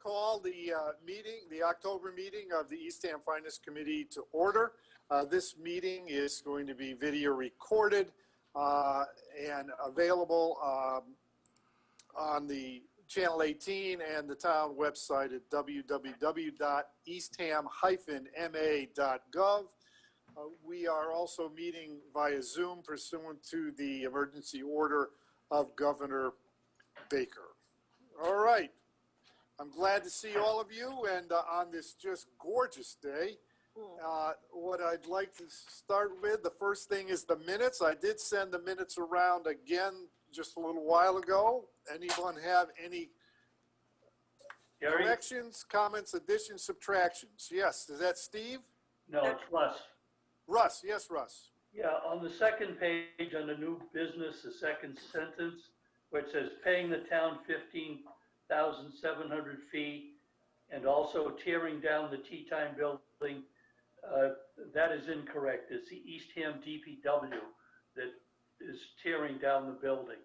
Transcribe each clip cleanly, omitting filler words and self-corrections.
call the the October meeting of the Eastham Finance Committee to order. This meeting is going to be video recorded and available on the Channel 18 and the town website at www.eastham-ma.gov. We are also meeting via Zoom pursuant to the emergency order of Governor Baker. All right. I'm glad to see all of you, and on this just gorgeous day. What I'd like to start with, the first thing is the minutes. I did send the minutes around again just a little while ago. Anyone have any corrections, comments, additions, subtractions? Yes, is that Steve? No, it's Russ. Russ, yes, Russ. Yeah, on the second page on the new business, the second sentence, where it says paying the town 15,700 fee and also tearing down the Tea Time building, that is incorrect. It's the Eastham DPW that is tearing down the building.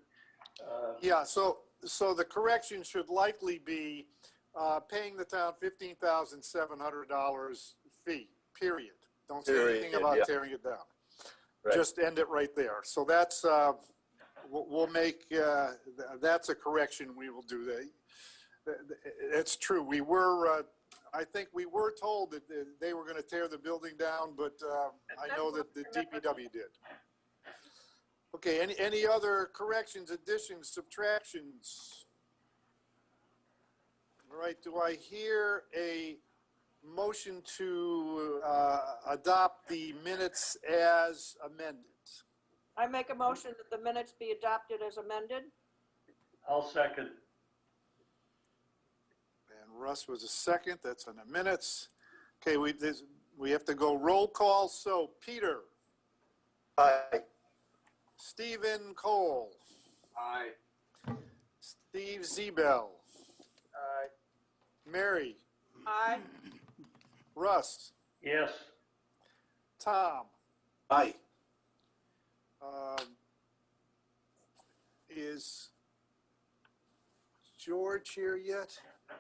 Yeah, so the correction should likely be paying the town $15,700 fee, period. Don't say anything about tearing it down. Right. Just end it right there. So that's, we'll make, that's a correction we will do. It's true. We were, I think we were told that they were going to tear the building down, but I know that the DPW did. Okay, any other corrections, additions, subtractions? All right, do I hear a motion to adopt the minutes as amended? I make a motion that the minutes be adopted as amended. I'll second. And Russ was a second. That's in the minutes. Okay, we have to go roll call. So Peter. Aye. Stephen Cole. Aye. Steve Zebel. Aye. Mary. Aye. Russ. Yes. Tom. Aye. Is George here yet? I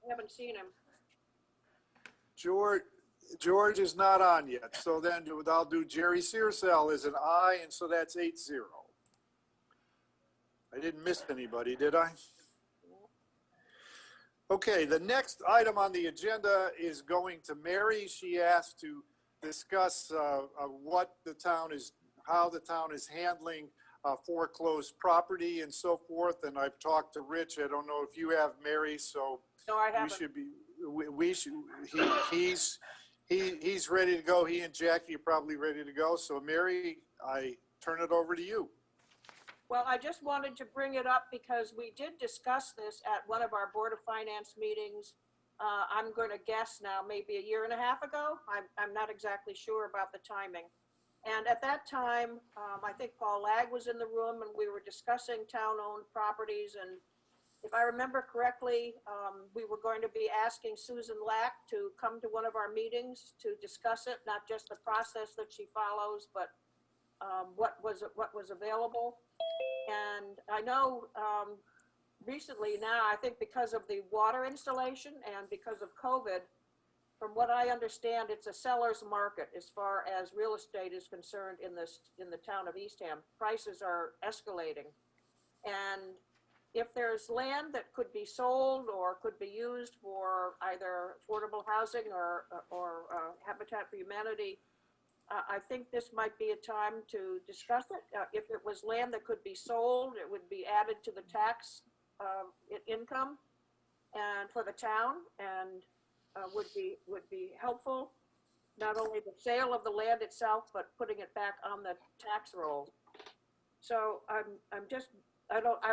haven't seen him. George is not on yet. So then I'll do Jerry Searcell is an aye, and so that's 8-0. I didn't miss anybody, did I? Okay, the next item on the agenda is going to Mary. She asked to discuss what the town is, how the town is handling foreclosed property and so forth. And I've talked to Rich. I don't know if you have, Mary. So no, I haven't. We should be. We should. He's ready to go. He and Jackie are probably ready to go. So Mary, I turn it over to you. Well, I just wanted to bring it up because we did discuss this at one of our Board of Finance meetings. I'm going to guess now, maybe a year and a half ago. I'm not exactly sure about the timing. And at that time, I think Paul Lag was in the room and we were discussing town-owned properties. And if I remember correctly, we were going to be asking Susan Lack to come to one of our meetings to discuss it, not just the process that she follows, but what was available. And I know recently now, I think because of the water installation and because of COVID, from what I understand, it's a seller's market as far as real estate is concerned in the town of Eastham. Prices are escalating. And if there's land that could be sold or could be used for either affordable housing or Habitat for Humanity, I think this might be a time to discuss it. If it was land that could be sold, it would be added to the tax income and for the town, and would be helpful. Not only the sale of the land itself, but putting it back on the tax roll. So I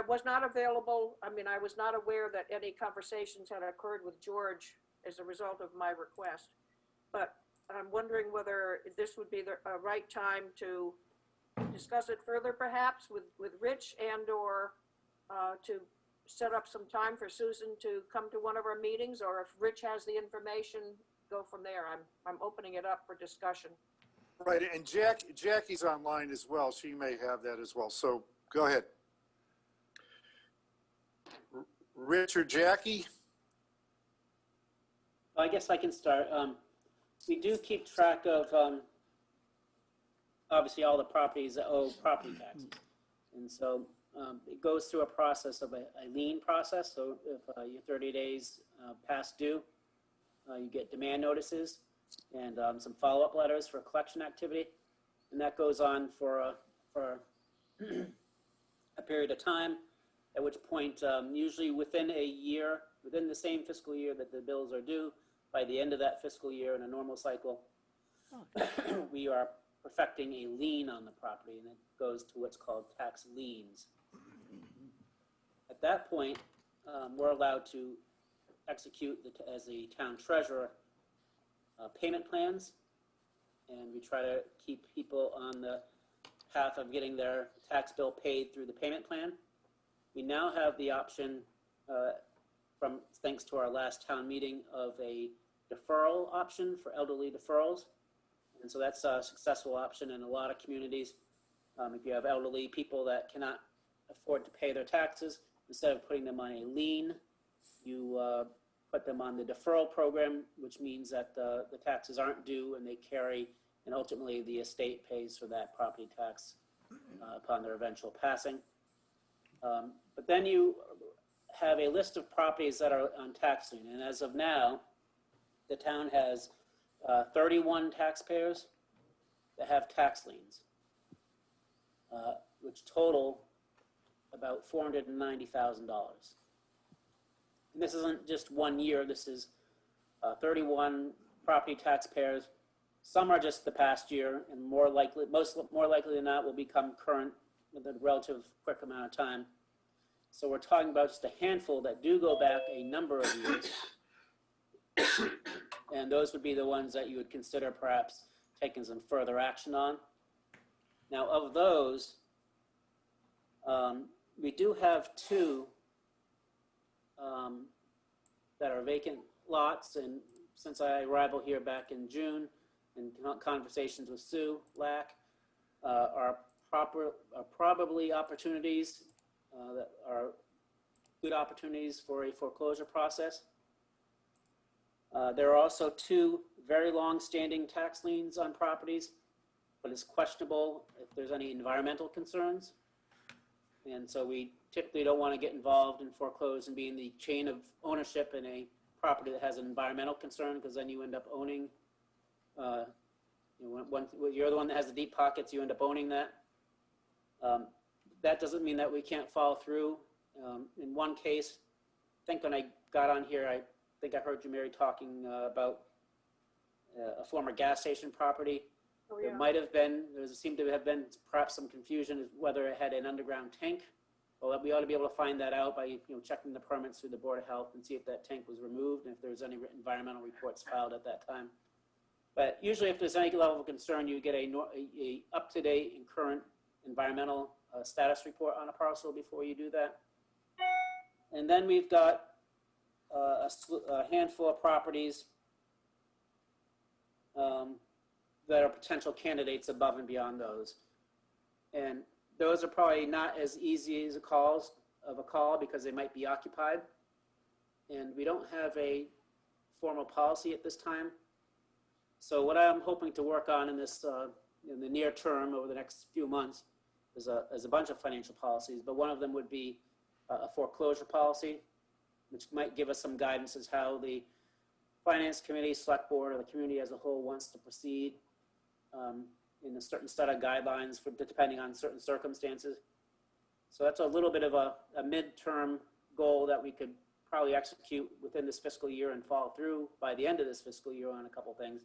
was not available. I mean, I was not aware that any conversations had occurred with George as a result of my request, but I'm wondering whether this would be the right time to discuss it further, perhaps with Rich, and or to set up some time for Susan to come to one of our meetings, or if Rich has the information, go from there. I'm opening it up for discussion. Right, and Jackie's online as well. She may have that as well. So go ahead. Rich or Jackie? I guess I can start. We do keep track of, obviously, all the properties that owe property taxes. And so it goes through a process of a lien process. So if you're 30 days past due, you get demand notices and some follow-up letters for collection activity. And that goes on for a period of time, at which point, usually within a year, within the same fiscal year that the bills are due, by the end of that fiscal year in a normal cycle, we are perfecting a lien on the property, and it goes to what's called tax liens. At that point, we're allowed to execute, as the town treasurer, payment plans, and we try to keep people on the path of getting their tax bill paid through the payment plan. We now have the option, thanks to our last town meeting, of a deferral option for elderly deferrals. And so that's a successful option in a lot of communities. If you have elderly people that cannot afford to pay their taxes, instead of putting them on a lien, you put them on the deferral program, which means that the taxes aren't due and they carry, and ultimately the estate pays for that property tax upon their eventual passing. But then you have a list of properties that are on tax lien. And as of now, the town has 31 taxpayers that have tax liens, which total about $490,000. And this isn't just 1 year. This is 31 property taxpayers. Some are just the past year, and more likely than not will become current with a relative quick amount of time. So we're talking about just a handful that do go back a number of years. And those would be the ones that you would consider perhaps taking some further action on. Now, of those, we do have two that are vacant lots. And since I arrived here back in June, in conversations with Sue Lack, are probably opportunities that are good opportunities for a foreclosure process. There are also two very long-standing tax liens on properties, but it's questionable if there's any environmental concerns. And so we typically don't want to get involved in foreclose and be in the chain of ownership in a property that has an environmental concern, because then you end up owning, you're the one that has the deep pockets, you end up owning that. That doesn't mean that we can't follow through. In one case, I think when I got on here, I think I heard you, Mary, talking about a former gas station property. Oh, yeah. There might have been, there seemed to have been perhaps some confusion as whether it had an underground tank. Well, we ought to be able to find that out by checking the permits through the Board of Health and see if that tank was removed and if there's any environmental reports filed at that time. But usually if there's any level of concern, you get a up-to-date and current environmental status report on a parcel before you do that. And then we've got a handful of properties that are potential candidates above and beyond those. And those are probably not as easy as a call because they might be occupied. And we don't have a formal policy at this time. So what I'm hoping to work on in this, in the near term over the next few months is a bunch of financial policies, but one of them would be a foreclosure policy, which might give us some guidance as how the Finance Committee, Select Board, or the community as a whole wants to proceed in a certain set of guidelines for depending on certain circumstances. So that's a little bit of a midterm goal that we could probably execute within this fiscal year and follow through by the end of this fiscal year on a couple things.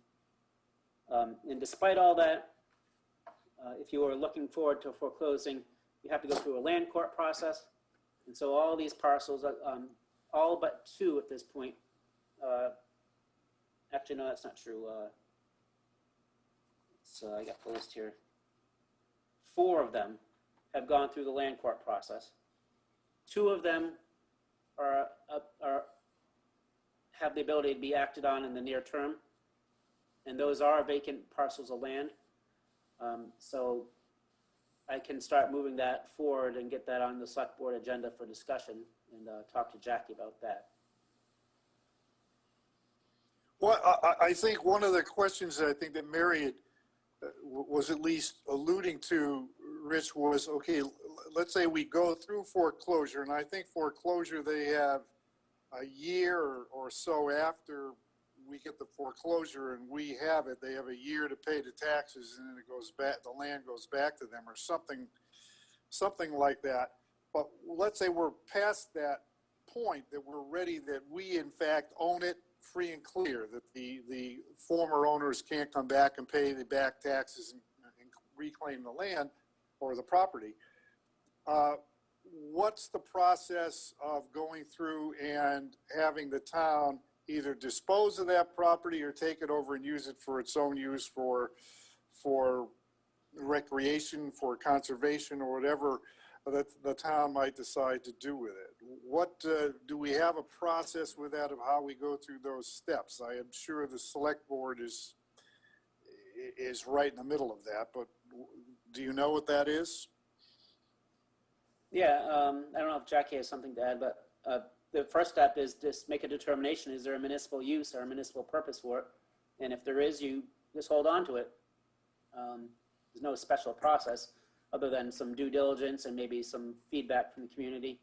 And despite all that, if you are looking forward to foreclosing, you have to go through a land court process. And so all these parcels, all but two at this point, actually, no, that's not true. So I got the list here. 4 of them have gone through the land court process. 2 of them have the ability to be acted on in the near term, and those are vacant parcels of land. So I can start moving that forward and get that on the Select Board agenda for discussion and talk to Jackie about that. Well, I think one of the questions that I think that Mary had, was at least alluding to, Rich, was, okay, let's say we go through foreclosure, and I think foreclosure, they have a year or so after we get the foreclosure and we have it, they have a year to pay the taxes, and then it goes back, the land goes back to them or something like that. But let's say we're past that point, that we're ready, that we in fact own it free and clear, that the former owners can't come back and pay the back taxes and reclaim the land or the property. What's the process of going through and having the town either dispose of that property or take it over and use it for its own use, for recreation, for conservation, or whatever that the town might decide to do with it? What do we have a process with that of how we go through those steps? I am sure the select board is right in the middle of that, but do you know what that is? Yeah, I don't know if Jackie has something to add, but the first step is just make a determination. Is there a municipal use or a municipal purpose for it? And if there is, you just hold on to it. There's no special process other than some due diligence and maybe some feedback from the community.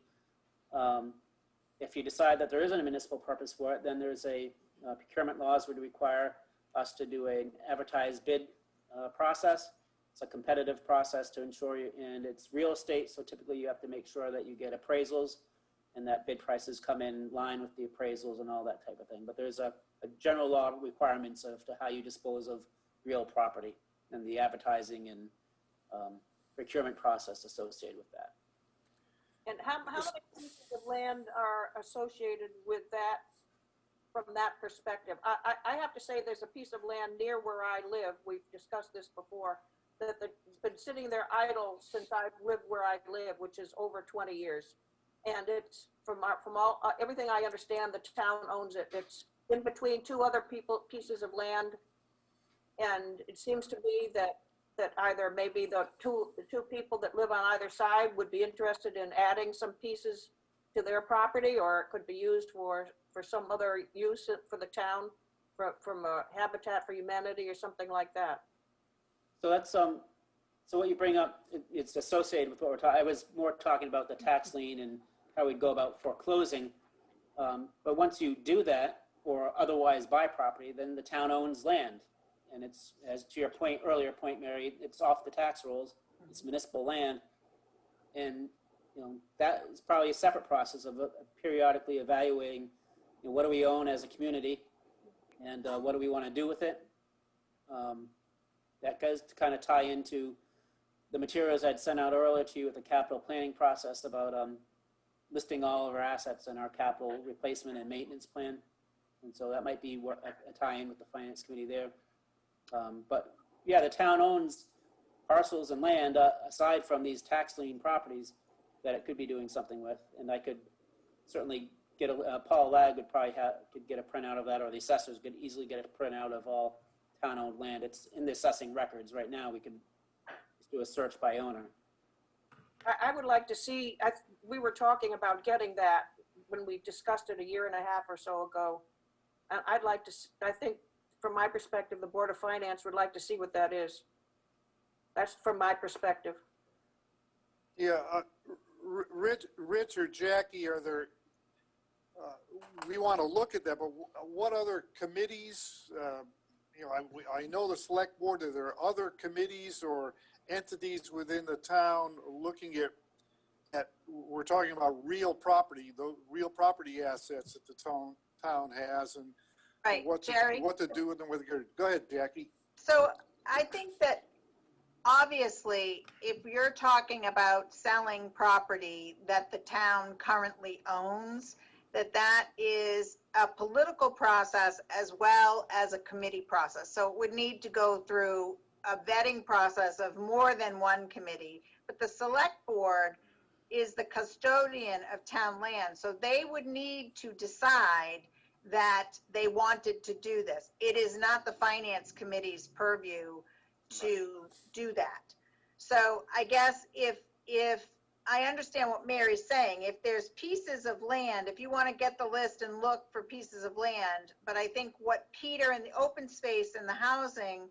If you decide that there isn't a municipal purpose for it, then there's a procurement laws would require us to do an advertised bid process. It's a competitive process to ensure you, and it's real estate, so typically you have to make sure that you get appraisals and that bid prices come in line with the appraisals and all that type of thing. But there's a general law requirements of to how you dispose of real property and the advertising and procurement process associated with that. And how many pieces of land are associated with that from that perspective? I have to say there's a piece of land near where I live, we've discussed this before, that has been sitting there idle since I've lived where I live, which is over 20 years. And it's from all everything I understand, the town owns it. It's in between two other pieces of land. And it seems to me that either maybe the two people that live on either side would be interested in adding some pieces to their property, or it could be used for some other use for the town, from a Habitat for Humanity or something like that. So that's so what you bring up, it's associated with what we're talking. I was more talking about the tax lien and how we'd go about foreclosing. But once you do that or otherwise buy property, then the town owns land. And it's, as to your earlier point, Mary, it's off the tax rolls. It's municipal land. And, that is probably a separate process of periodically evaluating, what do we own as a community and what do we want to do with it? That does kind of tie into the materials I'd sent out earlier to you with the capital planning process about listing all of our assets in our capital replacement and maintenance plan. And so that might be a tie-in with the finance committee there. But yeah, the town owns parcels and land aside from these tax lien properties that it could be doing something with. And I could certainly get Paul Lag could probably could get a printout of that, or the assessors could easily get a printout of all town-owned land. It's in the assessing records right now. We can just do a search by owner. I would like to see, we were talking about getting that when we discussed it a year and a half or so ago. I'd like to, I think from my perspective, the Board of Finance would like to see what that is. That's from my perspective. Yeah, Rich or Jackie, are there, we want to look at that, but what other committees, I know the select board, are there other committees or entities within the town looking at we're talking about real property, the real property assets that the town has, and Right, what to do with them. Go ahead, Jackie. So I think that obviously, if you're talking about selling property that the town currently owns, that is a political process as well as a committee process. So it would need to go through a vetting process of more than one committee, but the select board is the custodian of town land. So they would need to decide that they wanted to do this. It is not the finance committee's purview to do that. So I guess if I understand what Mary's saying. If there's pieces of land, if you want to get the list and look for pieces of land, but I think what Peter and the open space and the housing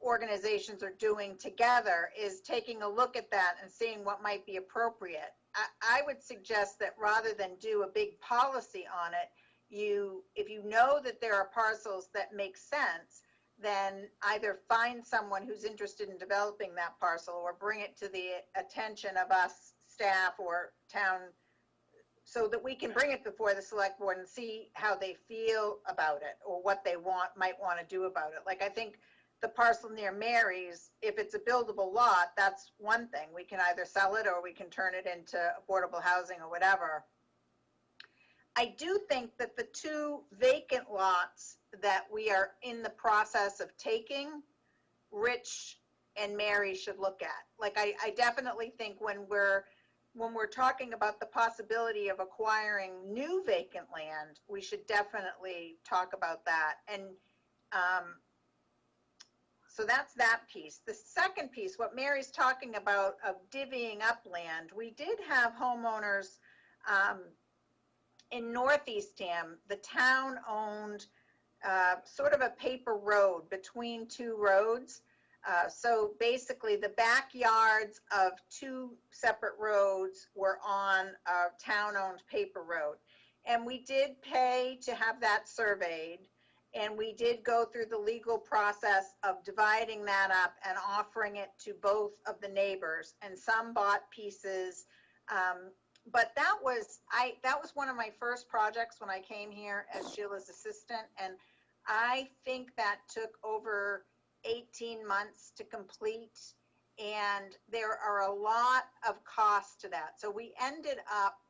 organizations are doing together is taking a look at that and seeing what might be appropriate. I would suggest that rather than do a big policy on it, if you know that there are parcels that make sense, then either find someone who's interested in developing that parcel or bring it to the attention of us, staff or town, so that we can bring it before the select board and see how they feel about it or what they might want to do about it. Like, I think the parcel near Mary's, if it's a buildable lot, that's one thing. We can either sell it or we can turn it into affordable housing or whatever. I do think that the 2 vacant lots that we are in the process of taking, Rich and Mary should look at. Like, I definitely think when we're talking about the possibility of acquiring new vacant land, we should definitely talk about that. And so that's that piece. The second piece, what Mary's talking about of divvying up land, we did have homeowners in North Eastham. The town owned sort of a paper road between 2 roads. So basically the backyards of 2 separate roads were on a town-owned paper road. And we did pay to have that surveyed. And we did go through the legal process of dividing that up and offering it to both of the neighbors. And some bought pieces. But that was one of my first projects when I came here as Sheila's assistant. And I think that took over 18 months to complete. And there are a lot of costs to that. So we ended up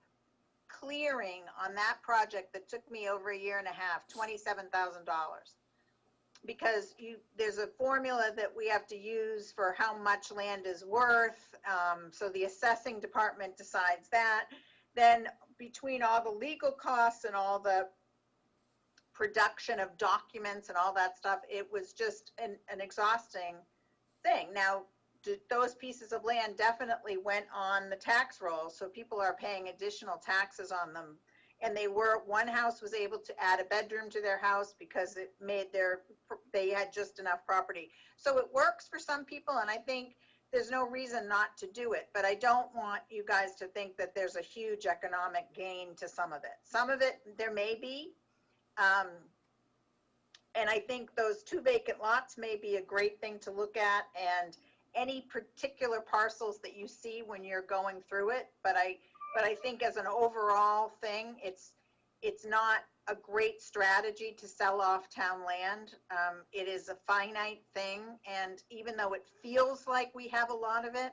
clearing on that project that took me over a year and a half, $27,000. Because there's a formula that we have to use for how much land is worth. So the assessing department decides that. Then between all the legal costs and all the production of documents and all that stuff, it was just an exhausting thing. Now, those pieces of land definitely went on the tax roll, so people are paying additional taxes on them. And one house was able to add a bedroom to their house because it made they had just enough property. So it works for some people, and I think there's no reason not to do it. But I don't want you guys to think that there's a huge economic gain to some of it. Some of it there may be. And I think those 2 vacant lots may be a great thing to look at, and any particular parcels that you see when you're going through it. But I think as an overall thing, it's not a great strategy to sell off town land. It is a finite thing. And even though it feels like we have a lot of it,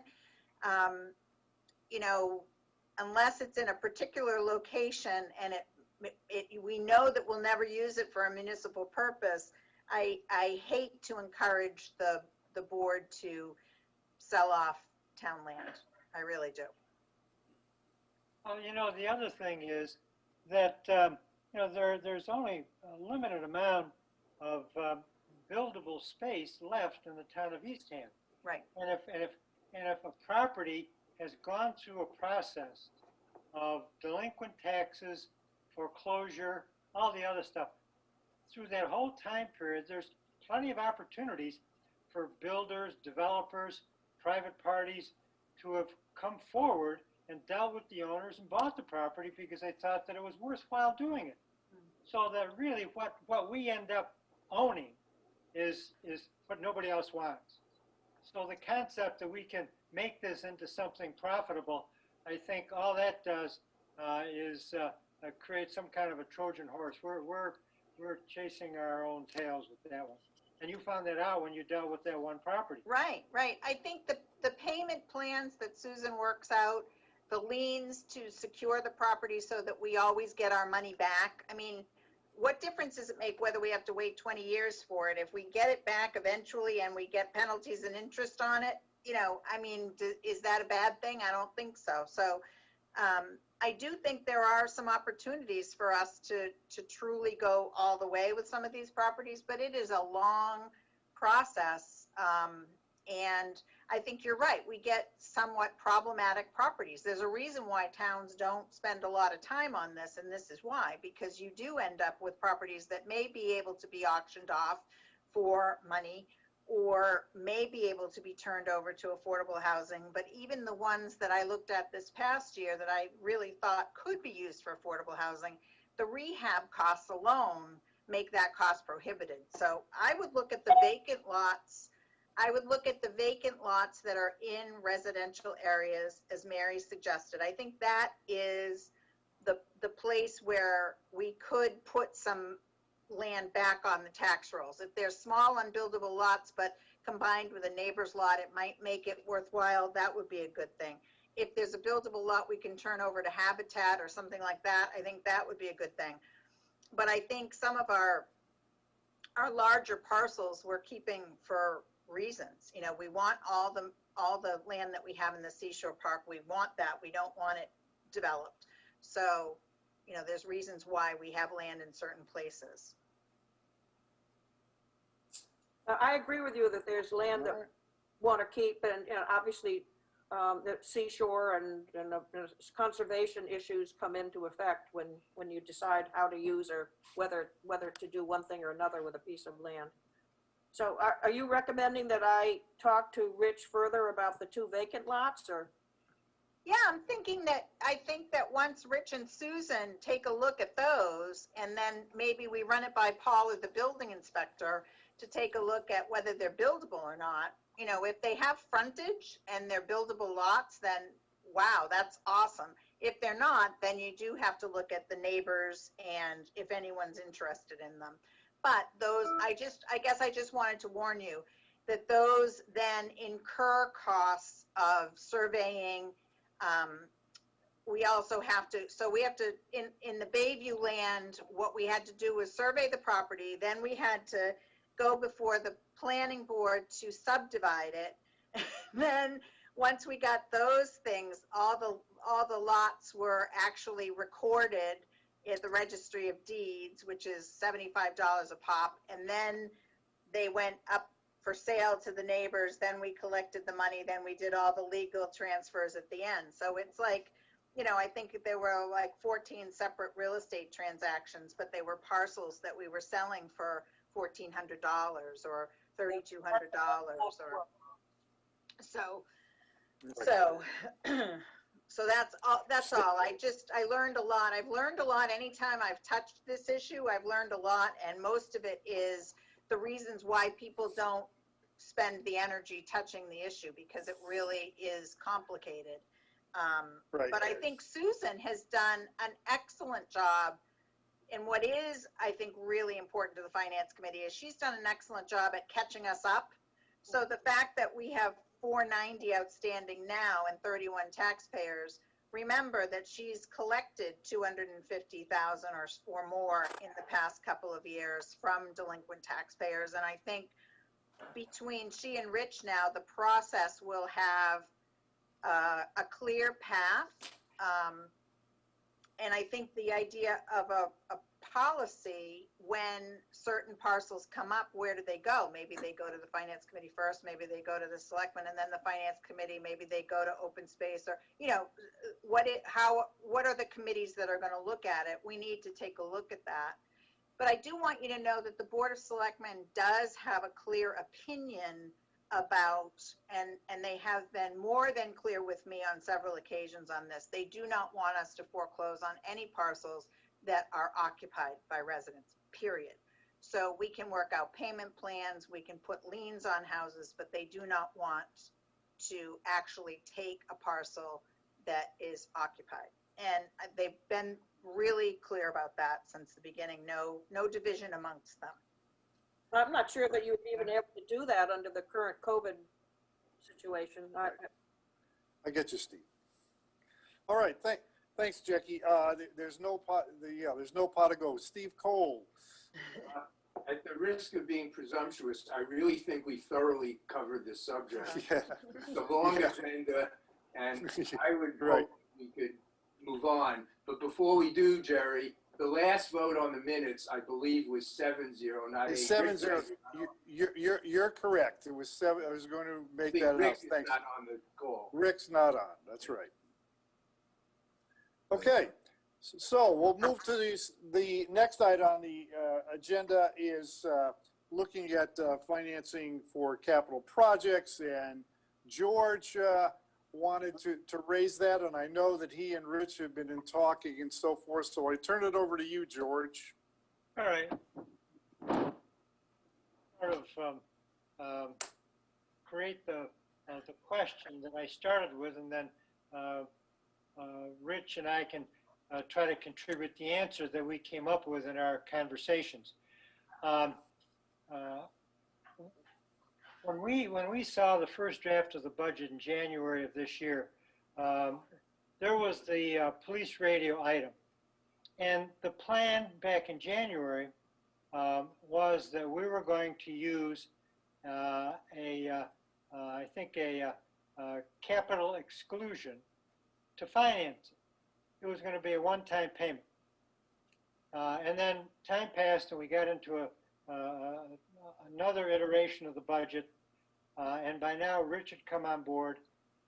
unless it's in a particular location and we know that we'll never use it for a municipal purpose, I hate to encourage the board to sell off town land. I really do. Well, the other thing is that, there's only a limited amount of buildable space left in the town of Eastham. Right. And if a property has gone through a process of delinquent taxes, foreclosure, all the other stuff, through that whole time period, there's plenty of opportunities for builders, developers, private parties to have come forward and dealt with the owners and bought the property because they thought that it was worthwhile doing it. So that really what we end up owning is what nobody else wants. So the concept that we can make this into something profitable, I think all that does is create some kind of a Trojan horse. We're chasing our own tails with that one. And you found that out when you dealt with that one property. Right. I think the payment plans that Susan works out, the liens to secure the property so that we always get our money back. I mean, what difference does it make whether we have to wait 20 years for it? If we get it back eventually and we get penalties and interest on it, is that a bad thing? I don't think so. So I do think there are some opportunities for us to truly go all the way with some of these properties, but it is a long process. And I think you're right. We get somewhat problematic properties. There's a reason why towns don't spend a lot of time on this, and this is why, because you do end up with properties that may be able to be auctioned off for money or may be able to be turned over to affordable housing. But even the ones that I looked at this past year that I really thought could be used for affordable housing, the rehab costs alone make that cost prohibited. So I would look at the vacant lots. I would look at the vacant lots that are in residential areas, as Mary suggested. I think that is the place where we could put some land back on the tax rolls. If they're small unbuildable lots, but combined with a neighbor's lot, it might make it worthwhile. That would be a good thing. If there's a buildable lot we can turn over to Habitat or something like that, I think that would be a good thing. But I think some of our larger parcels we're keeping for reasons. You know, we want all the land that we have in the Seashore Park. We want that. We don't want it developed. So, you know, there's reasons why we have land in certain places. I agree with you that there's land that want to keep, and you know, obviously the seashore and the conservation issues come into effect when you decide how to use or whether to do one thing or another with a piece of land. So are you recommending that I talk to Rich further about the 2 vacant lots, or? Yeah, I think that once Rich and Susan take a look at those, and then maybe we run it by Paul or the building inspector to take a look at whether they're buildable or not. You know, if they have frontage and they're buildable lots, then wow, that's awesome. If they're not, then you do have to look at the neighbors and if anyone's interested in them. But those, I guess I just wanted to warn you that those then incur costs of surveying. We also have to, in the Bayview land, what we had to do was survey the property. Then we had to go before the planning board to subdivide it. Then once we got those things, all the lots were actually recorded at the Registry of Deeds, which is $75 a pop. And then they went up for sale to the neighbors. Then we collected the money. Then we did all the legal transfers at the end. So it's like, you know, I think there were like 14 separate real estate transactions, but they were parcels that we were selling for $1,400 or $3,200 or so that's all. I learned a lot. I've learned a lot anytime I've touched this issue. I've learned a lot, and most of it is the reasons why people don't spend the energy touching the issue, because it really is complicated. Right. But I think Susan has done an excellent job. And what is, I think, really important to the Finance Committee is she's done an excellent job at catching us up. So the fact that we have 490 outstanding now and 31 taxpayers, remember that she's collected 250,000 or more in the past couple of years from delinquent taxpayers. And I think between she and Rich now, the process will have a clear path. And I think the idea of a policy, when certain parcels come up, where do they go? Maybe they go to the Finance Committee first, maybe they go to the Selectmen, and then the Finance Committee, maybe they go to Open Space, or, you know, what are the committees that are going to look at it? We need to take a look at that. But I do want you to know that the Board of Selectmen does have a clear opinion about, and they have been more than clear with me on several occasions on this. They do not want us to foreclose on any parcels that are occupied by residents, period. So we can work out payment plans, we can put liens on houses, but they do not want to actually take a parcel that is occupied. And they've been really clear about that since the beginning. No division amongst them. I'm not sure that you would even able to do that under the current COVID situation. I get you, Steve. All right, thanks, Jackie. There's no pot to go. Steve Cole. At the risk of being presumptuous, I really think we thoroughly covered this subject. Yeah. It's a long agenda, and I would Right. hope we could move on. But before we do, Jerry, the last vote on the minutes, I believe, was 7-0, not 8. It's 7-0. You're correct. It was 7. I was going to I make think that Rick announcement. is Thanks. not on the call. Rick's not on. That's right. Okay, so we'll move to the next item on the agenda is looking at financing for capital projects, and George wanted to raise that, and I know that he and Rich have been in talking and so forth, so I turn it over to you, George. All right. Sort of create the question that I started with, and then Rich and I can try to contribute the answer that we came up with in our conversations. When we saw the first draft of the budget in January of this year, there was the police radio item. And the plan back in January was that we were going to use I think a capital exclusion to finance it. It was going to be a one-time payment. And then time passed and we got into another iteration of the budget. And by now, Rich had come on board,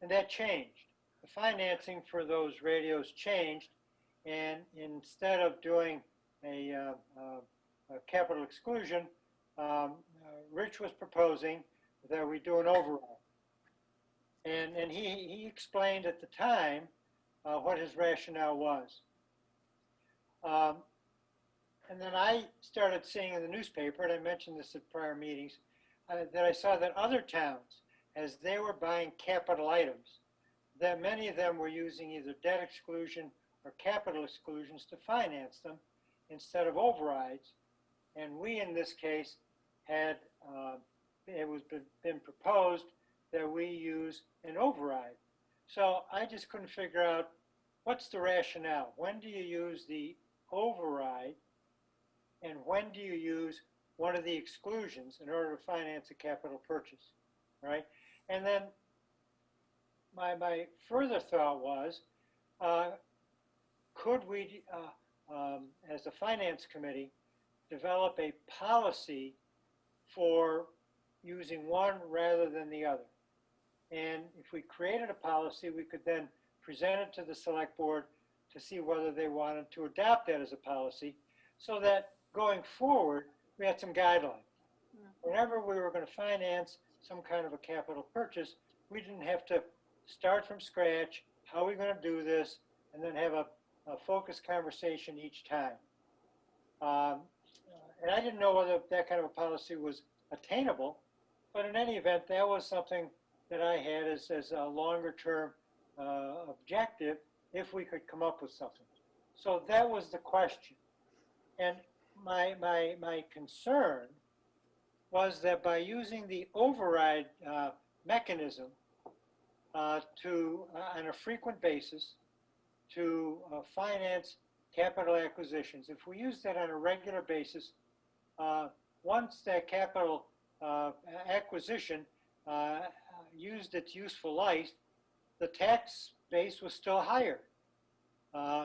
and that changed. The financing for those radios changed, and instead of doing a capital exclusion, Rich was proposing that we do an override. And he explained at the time what his rationale was. And then I started seeing in the newspaper, and I mentioned this at prior meetings, that I saw that other towns, as they were buying capital items, that many of them were using either debt exclusion or capital exclusions to finance them instead of overrides. And we, in this case, had, it was been proposed that we use an override. So I just couldn't figure out what's the rationale. When do you use the override, and when do you use one of the exclusions in order to finance a capital purchase, right? And then my further thought was, could we, as a finance committee, develop a policy for using one rather than the other? And if we created a policy, we could then present it to the select board to see whether they wanted to adopt that as a policy, so that going forward, we had some guidelines. Whenever we were going to finance some kind of a capital purchase, we didn't have to start from scratch. How are we going to do this? And then have a focused conversation each time. And I didn't know whether that kind of a policy was attainable, but in any event, that was something that I had as a longer term objective if we could come up with something. So that was the question. And my concern was that by using the override mechanism on a frequent basis to finance capital acquisitions, if we use that on a regular basis, once that capital acquisition used its useful life, the tax base was still higher.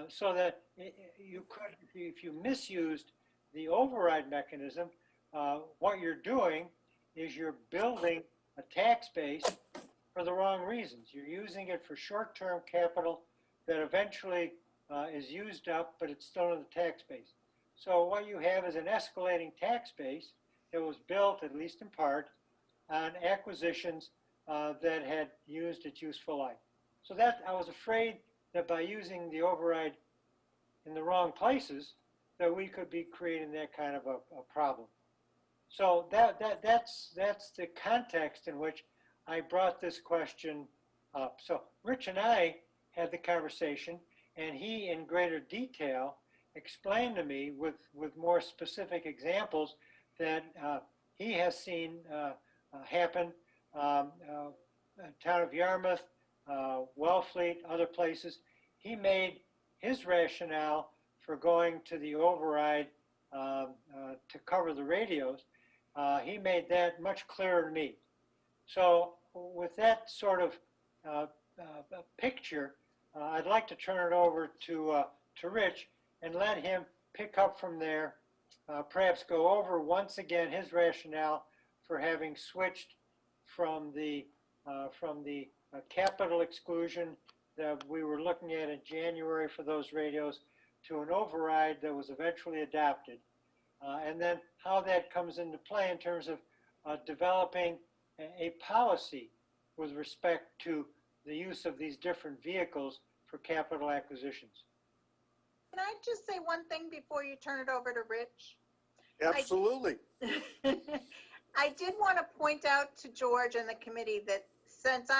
So that you could, if you misused the override mechanism, what you're doing is you're building a tax base for the wrong reasons. You're using it for short-term capital that eventually is used up, but it's still in the tax base. So what you have is an escalating tax base that was built, at least in part, on acquisitions that had used its useful life. So that I was afraid that by using the override in the wrong places, that we could be creating that kind of a problem. So that's the context in which I brought this question up. So Rich and I had the conversation, and he, in greater detail, explained to me with more specific examples that he has seen happen. Town of Yarmouth, Wellfleet, other places. He made his rationale for going to the override to cover the radios. He made that much clearer to me. So with that sort of picture, I'd like to turn it over to Rich and let him pick up from there, perhaps go over once again his rationale for having switched from the capital exclusion that we were looking at in January for those radios to an override that was eventually adopted. And then how that comes into play in terms of developing a policy with respect to the use of these different vehicles for capital acquisitions. Can I just say one thing before you turn it over to Rich? Absolutely. I did want to point out to George and the committee that since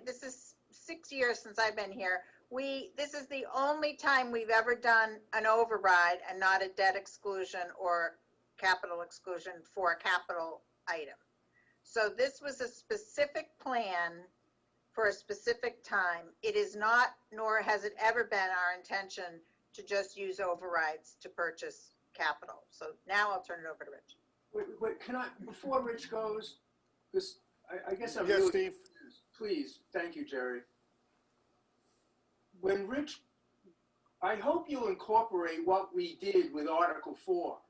this is 6 years since I've been here, this is the only time we've ever done an override and not a debt exclusion or capital exclusion for a capital item. So this was a specific plan for a specific time. It is not, nor has it ever been our intention to just use overrides to purchase capital. So now I'll turn it over to Rich. Wait, can I, before Rich goes, this, I guess I'm Yes, really Steve. confused. Please, thank you, Jerry. When Rich, I hope you'll incorporate what we did with Article 4,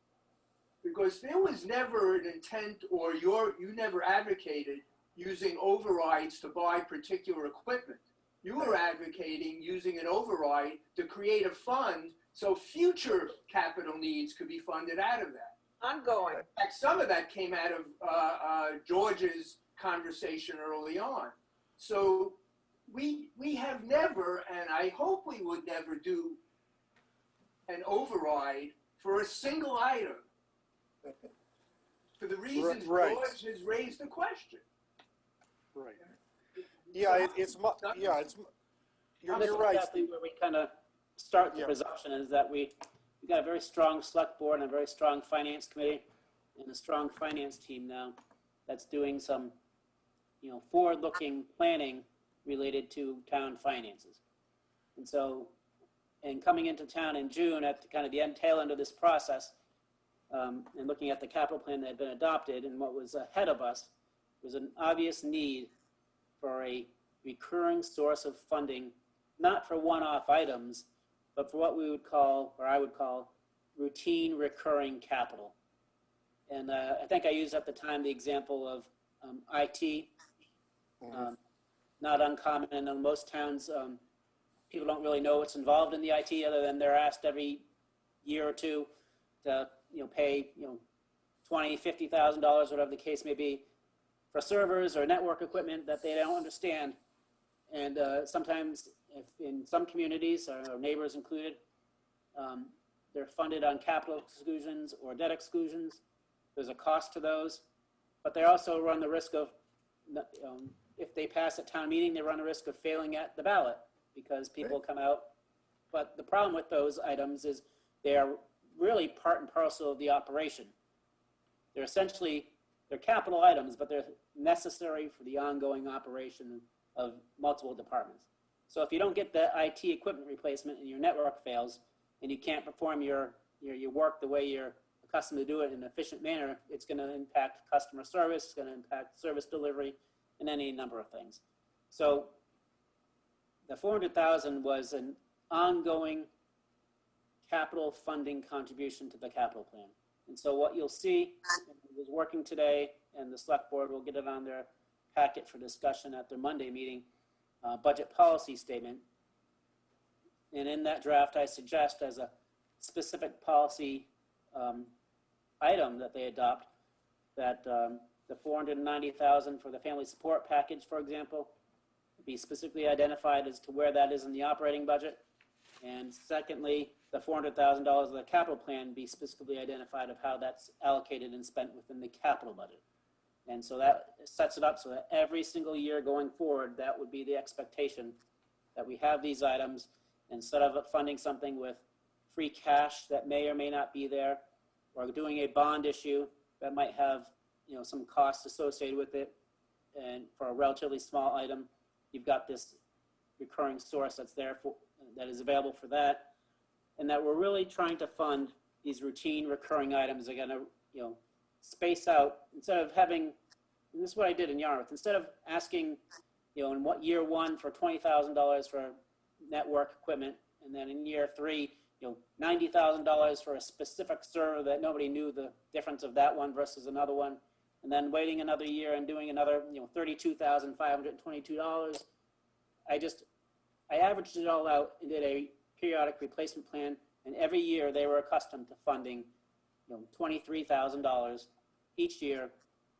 because there was never an intent, or you never advocated using overrides to buy particular equipment. You were advocating using an override to create a fund so future capital needs could be funded out of that. Ongoing. In fact, some of that came out of George's conversation early on. So we have never, and I hope we would never do an override for a single item for the reasons Right. George has raised the question. Right. Yeah, you're This is right. exactly where we kind of start the Yeah. presumption is that we got a very strong select board and a very strong finance committee and a strong finance team now that's doing some, forward-looking planning related to town finances. And so, and coming into town in June at the, kind of the tail end of this process, and looking at the capital plan that had been adopted and what was ahead of us, was an obvious need for a recurring source of funding, not for one-off items, but for what we would call, or I would call, routine recurring capital. And I think I used at the time the example of IT. Not uncommon in most towns. People don't really know what's involved in the IT other than they're asked every year or two to pay $20,000, $50,000, whatever the case may be, for servers or network equipment that they don't understand. And sometimes, if in some communities, our neighbors included, they're funded on capital exclusions or debt exclusions. There's a cost to those, but they also run the risk of, if they pass at town meeting, they run the risk of failing at the ballot because people come out. But the problem with those items is they are really part and parcel of the operation. They're capital items, but they're necessary for the ongoing operation of multiple departments. So if you don't get the IT equipment replacement and your network fails and you can't perform your work the way you're accustomed to do it in an efficient manner, it's going to impact customer service, it's going to impact service delivery, and any number of things. So the $400,000 was an ongoing capital funding contribution to the capital plan. And so what you'll see is working today, and the select board will get it on their packet for discussion at their Monday meeting, budget policy statement. And in that draft, I suggest as a specific policy item that they adopt that the $490,000 for the family support package, for example, be specifically identified as to where that is in the operating budget. And secondly, the $400,000 of the capital plan be specifically identified of how that's allocated and spent within the capital budget. And so that sets it up so that every single year going forward, that would be the expectation that we have these items instead of funding something with free cash that may or may not be there, or doing a bond issue that might have some costs associated with it. And for a relatively small item, you've got this recurring source that's there for, that is available for that. And that we're really trying to fund these routine recurring items that are going to, space out instead of having, and this is what I did in Yarmouth, instead of asking, in what year one for $20,000 for network equipment, and then in year 3, $90,000 for a specific server that nobody knew the difference of that one versus another one, and then waiting another year and doing another, $32,522. I averaged it all out and did a periodic replacement plan, and every year they were accustomed to funding, $23,000 each year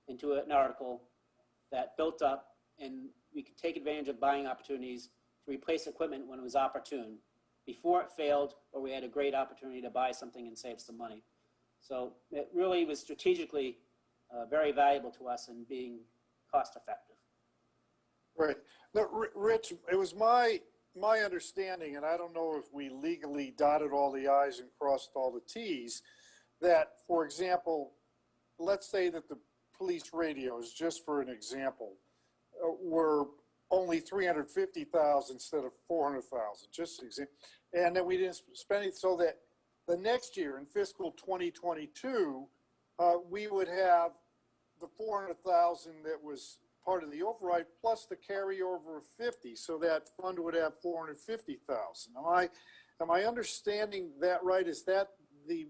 into an article that built up, and we could take advantage of buying opportunities to replace equipment when it was opportune, before it failed or we had a great opportunity to buy something and save some money. So it really was strategically very valuable to us in being cost effective. Right. Now, Rich, it was my understanding, and I don't know if we legally dotted all the i's and crossed all the t's, that, for example, let's say that the police radios, just for an example, were only 350,000 instead of 400,000, just an example. And then we didn't spend it, so that the next year in fiscal 2022, we would have the 400,000 that was part of the override plus the carryover of 50, so that fund would have 450,000. Am I understanding that right? Is that the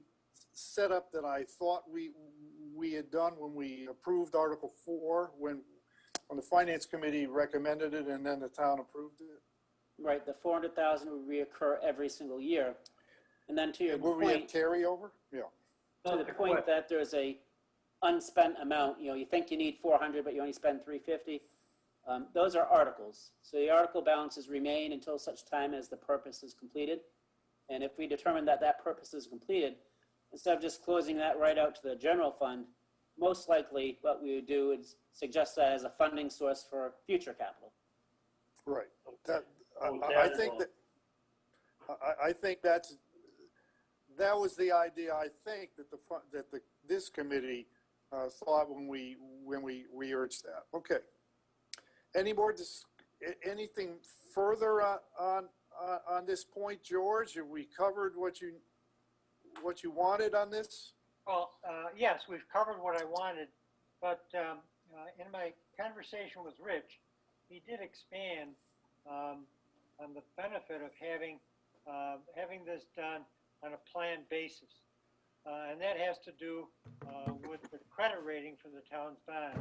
setup that I thought we had done when we approved Article 4, when the Finance Committee recommended it and then the town approved it? Right, the 400,000 would reoccur every single year. And then to your Will we have point, carryover? Yeah. to the point that there's a unspent amount, you think you need 400, but you only spend 350. Those are articles. So the article balances remain until such time as the purpose is completed. And if we determine that that purpose is completed, instead of just closing that right out to the general fund, most likely what we would do is suggest that as a funding source for future capital. Right. I think that was the idea. I think that this committee thought when we urged that. Okay. Anything further on this point, George? Have we covered what you wanted on this? Well, yes, we've covered what I wanted, but in my conversation with Rich, he did expand on the benefit of having this done on a planned basis. And that has to do with the credit rating for the town's bonds.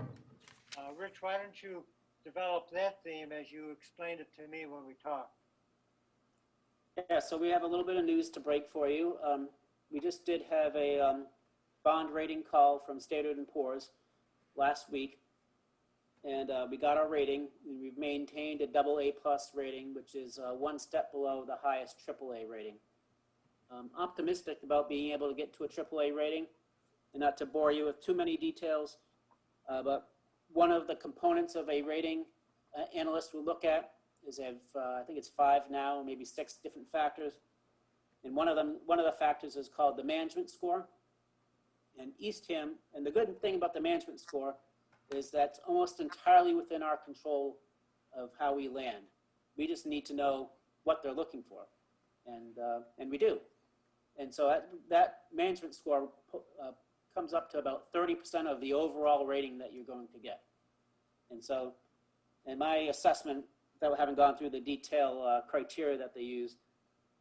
Rich, why don't you develop that theme as you explained it to me when we talked? Yeah, so we have a little bit of news to break for you. We just did have a bond rating call from Standard & Poor's last week, and we got our rating. We've maintained a AA+ rating, which is one step below the highest AAA rating. Optimistic about being able to get to a AAA rating, and not to bore you with too many details, but one of the components of a rating analyst will look at is I think it's 5 now, maybe 6 different factors. And one of the factors is called the management score. And Eastham, and the good thing about the management score is that's almost entirely within our control of how we land. We just need to know what they're looking for, and we do. And so that management score comes up to about 30% of the overall rating that you're going to get. And so, in my assessment, without having gone through the detail criteria that they use,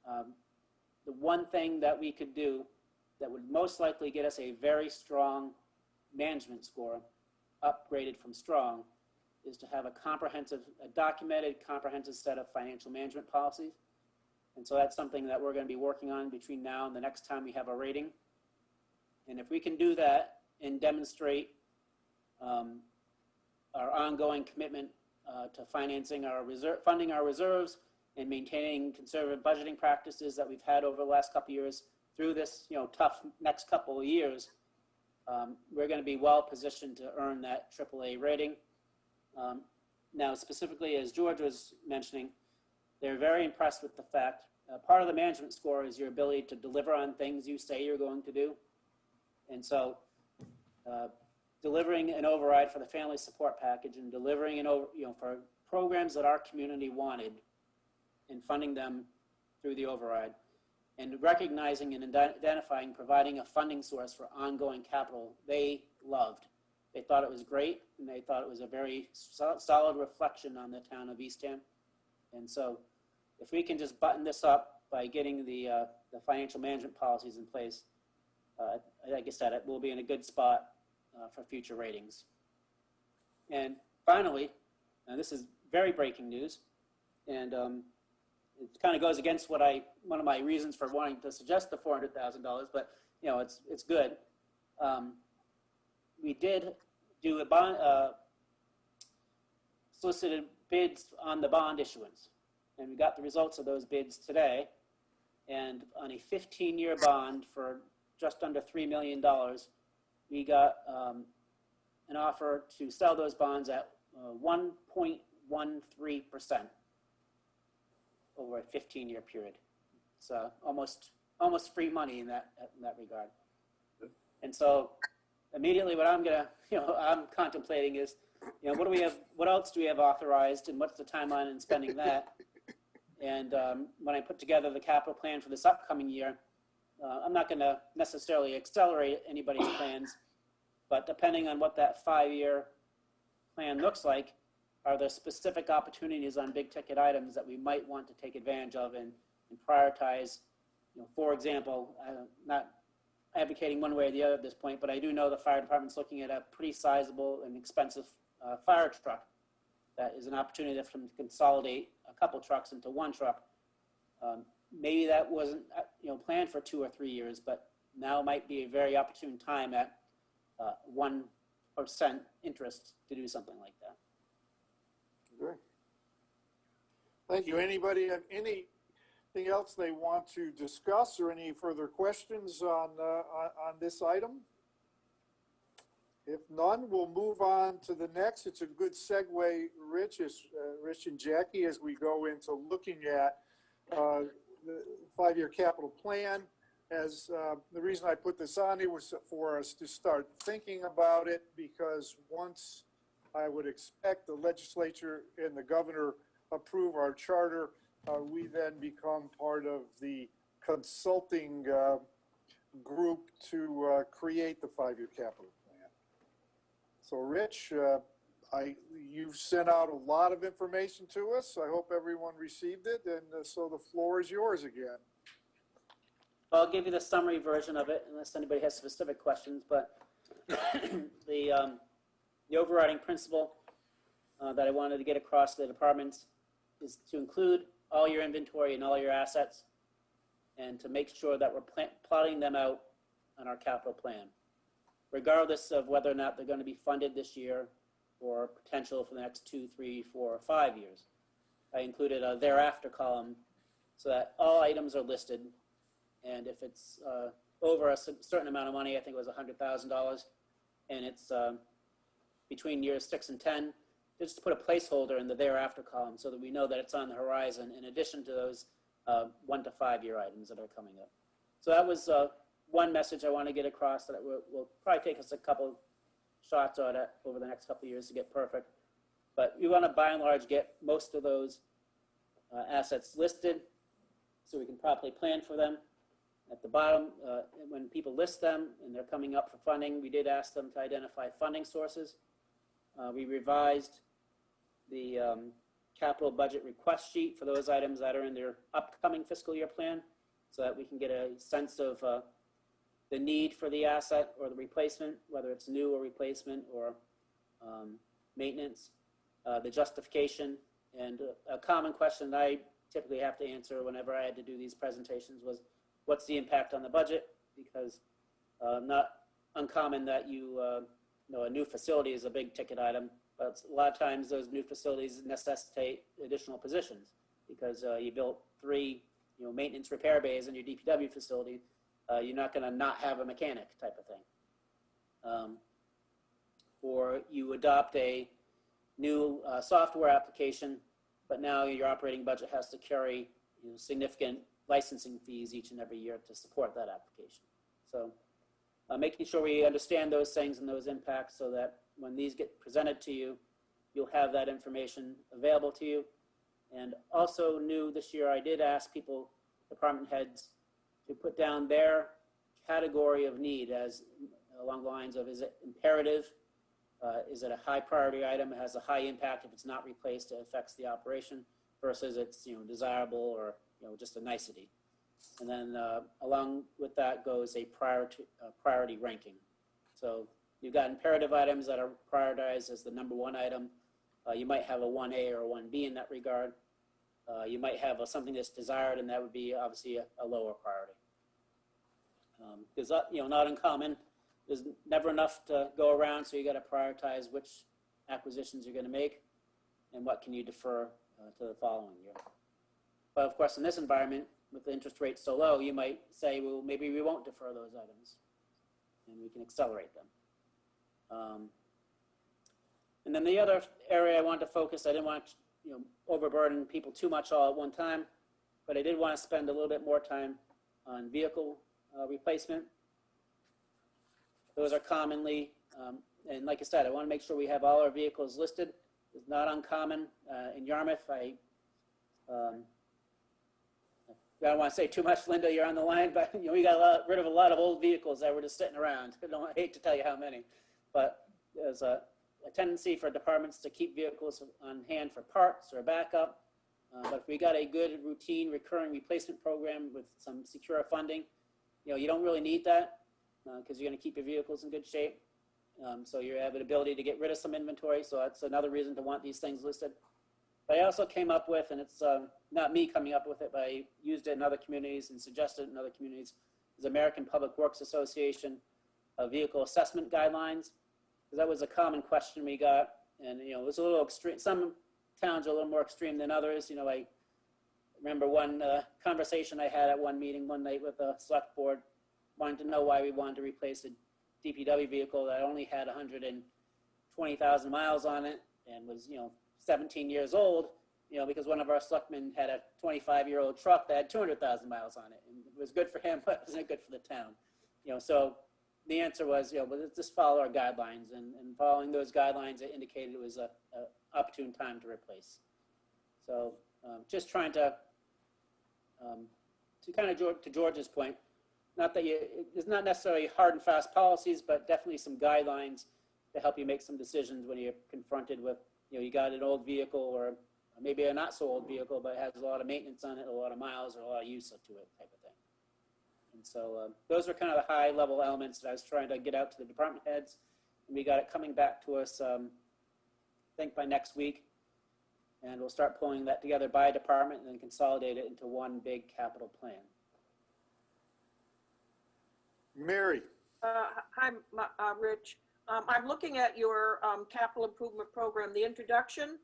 the one thing that we could do that would most likely get us a very strong management score, upgraded from strong, is to have a documented, comprehensive set of financial management policies. And so that's something that we're going to be working on between now and the next time we have a rating. And if we can do that and demonstrate our ongoing commitment to funding our reserves and maintaining conservative budgeting practices that we've had over the last couple of years through this tough next couple of years, we're going to be well positioned to earn that AAA rating. Now, specifically, as George was mentioning, they're very impressed with the fact part of the management score is your ability to deliver on things you say you're going to do. And so delivering an override for the family support package and delivering for programs that our community wanted and funding them through the override, and recognizing and identifying, providing a funding source for ongoing capital, they loved. They thought it was great, and they thought it was a very solid reflection on the town of Eastham. And so if we can just button this up by getting the the financial management policies in place, like I said, it will be in a good spot for future ratings. And finally, and this is very breaking news, and it kind of goes against what one of my reasons for wanting to suggest the $400,000, but you know, it's good. We did do a bond, solicited bids on the bond issuance, and we got the results of those bids today. And on a 15-year bond for just under $3 million, we got an offer to sell those bonds at 1.13% over a 15-year period. So almost free money in that regard. And so immediately what I'm contemplating is, you know, what else do we have authorized, and what's the timeline in spending that? And when I put together the capital plan for this upcoming year, I'm not going to necessarily accelerate anybody's plans, but depending on what that 5-year plan looks like, are there specific opportunities on big ticket items that we might want to take advantage of and prioritize? You know, for example, not advocating one way or the other at this point, but I do know the fire department's looking at a pretty sizable and expensive fire truck. That is an opportunity for them to consolidate a couple trucks into one truck. Maybe that wasn't planned for 2 or 3 years, but now might be a very opportune time at 1% interest to do something like that. Good. Thank you. Anybody have anything else they want to discuss, or any further questions on this item? If none, we'll move on to the next. It's a good segue, Rich and Jackie, as we go into looking at the 5-year capital plan. As the reason I put this on here was for us to start thinking about it, because once I would expect the legislature and the governor approve our charter, we then become part of the consulting group to create the 5-year capital plan. So Rich, you've sent out a lot of information to us. I hope everyone received it, and so the floor is yours again. I'll give you the summary version of it, unless anybody has specific questions, but the overriding principle that I wanted to get across to the departments is to include all your inventory and all your assets, and to make sure that we're plotting them out on our capital plan, regardless of whether or not they're going to be funded this year or potential for the next 2, 3, 4, or 5 years. I included a thereafter column so that all items are listed, and if it's over a certain amount of money, I think it was $100,000, and it's between years 6 and 10, just to put a placeholder in the thereafter column so that we know that it's on the horizon, in addition to those 1 to 5 year items that are coming up. So that was one message I want to get across, that will probably take us a couple shots at it over the next couple of years to get perfect. But we want to, by and large, get most of those assets listed so we can properly plan for them. At the bottom, when people list them and they're coming up for funding, we did ask them to identify funding sources. We revised the capital budget request sheet for those items that are in their upcoming fiscal year plan, so that we can get a sense of the need for the asset or the replacement, whether it's new or replacement or maintenance, the justification. And a common question that I typically have to answer whenever I had to do these presentations was, what's the impact on the budget? Because not uncommon that a new facility is a big ticket item, but a lot of times those new facilities necessitate additional positions, because you built 3 maintenance repair bays in your DPW facility. You're not going to not have a mechanic type of thing. Or you adopt a new software application, but now your operating budget has to carry significant licensing fees each and every year to support that application. So making sure we understand those things and those impacts, so that when these get presented to you, you'll have that information available to you. And also new this year, I did ask people, department heads, to put down their category of need as along the lines of, is it imperative? Is it a high priority item? It has a high impact. If it's not replaced, it affects the operation, versus it's desirable or just a nicety. And then along with that goes a priority ranking. So you've got imperative items that are prioritized as the #1 item. You might have a 1A or a 1B in that regard. You might have something that's desired, and that would be obviously a lower priority. Because not uncommon. There's never enough to go around, so you got to prioritize which acquisitions you're going to make and what can you defer to the following year. But of course, in this environment, with the interest rates so low, you might say, well, maybe we won't defer those items, and we can accelerate them. And then the other area I wanted to focus, I didn't want to overburden people too much all at one time, but I did want to spend a little bit more time on vehicle replacement. Those are commonly, and like I said, I want to make sure we have all our vehicles listed. It's not uncommon. In Yarmouth, I don't want to say too much, Linda, you're on the line, but we got rid of a lot of old vehicles that were just sitting around. I hate to tell you how many, but there's a tendency for departments to keep vehicles on hand for parts or backup. But if we got a good routine recurring replacement program with some secure funding, you don't really need that because you're going to keep your vehicles in good shape. So you have an ability to get rid of some inventory. So that's another reason to want these things listed. But I also came up with, and it's not me coming up with it, but I used it in other communities and suggested it in other communities, is American Public Works Association vehicle assessment guidelines. Because that was a common question we got, and it was a little extreme. Some towns are a little more extreme than others. I remember one conversation I had at one meeting one night with the select board, wanting to know why we wanted to replace a DPW vehicle that only had 120,000 miles on it and was 17 years old. Because one of our selectmen had a 25-year-old truck that had 200,000 miles on it, and it was good for him, but it wasn't good for the town. So the answer was, well, let's just follow our guidelines, and following those guidelines, it indicated it was a opportune time to replace. So just trying to kind of to George's point, not that it's not necessarily hard and fast policies, but definitely some guidelines to help you make some decisions when you're confronted with, you got an old vehicle or maybe a not so old vehicle, but it has a lot of maintenance on it, a lot of miles, or a lot of use to it type of thing. And so those are kind of the high level elements that I was trying to get out to the department heads. And we got it coming back to us, I think by next week. And we'll start pulling that together by department and then consolidate it into one big capital plan. Mary. Hi, Rich. I'm looking at your capital improvement program, the introduction,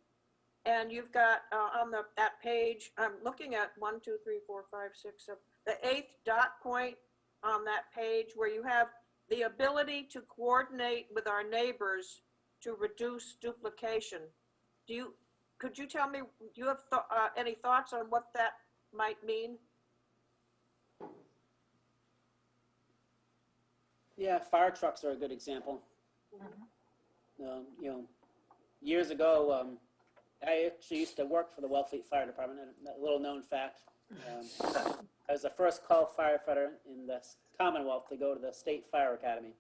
and you've got on that page, I'm looking at 1, 2, 3, 4, 5, 6, 7, the 8th dot point on that page where you have the ability to coordinate with our neighbors to reduce duplication. Could you tell me, do you have any thoughts on what that might mean? Yeah, fire trucks are a good example. Years ago, I actually used to work for the Wellfleet Fire Department. A little known fact. I was the first call firefighter in the Commonwealth to go to the State Fire Academy.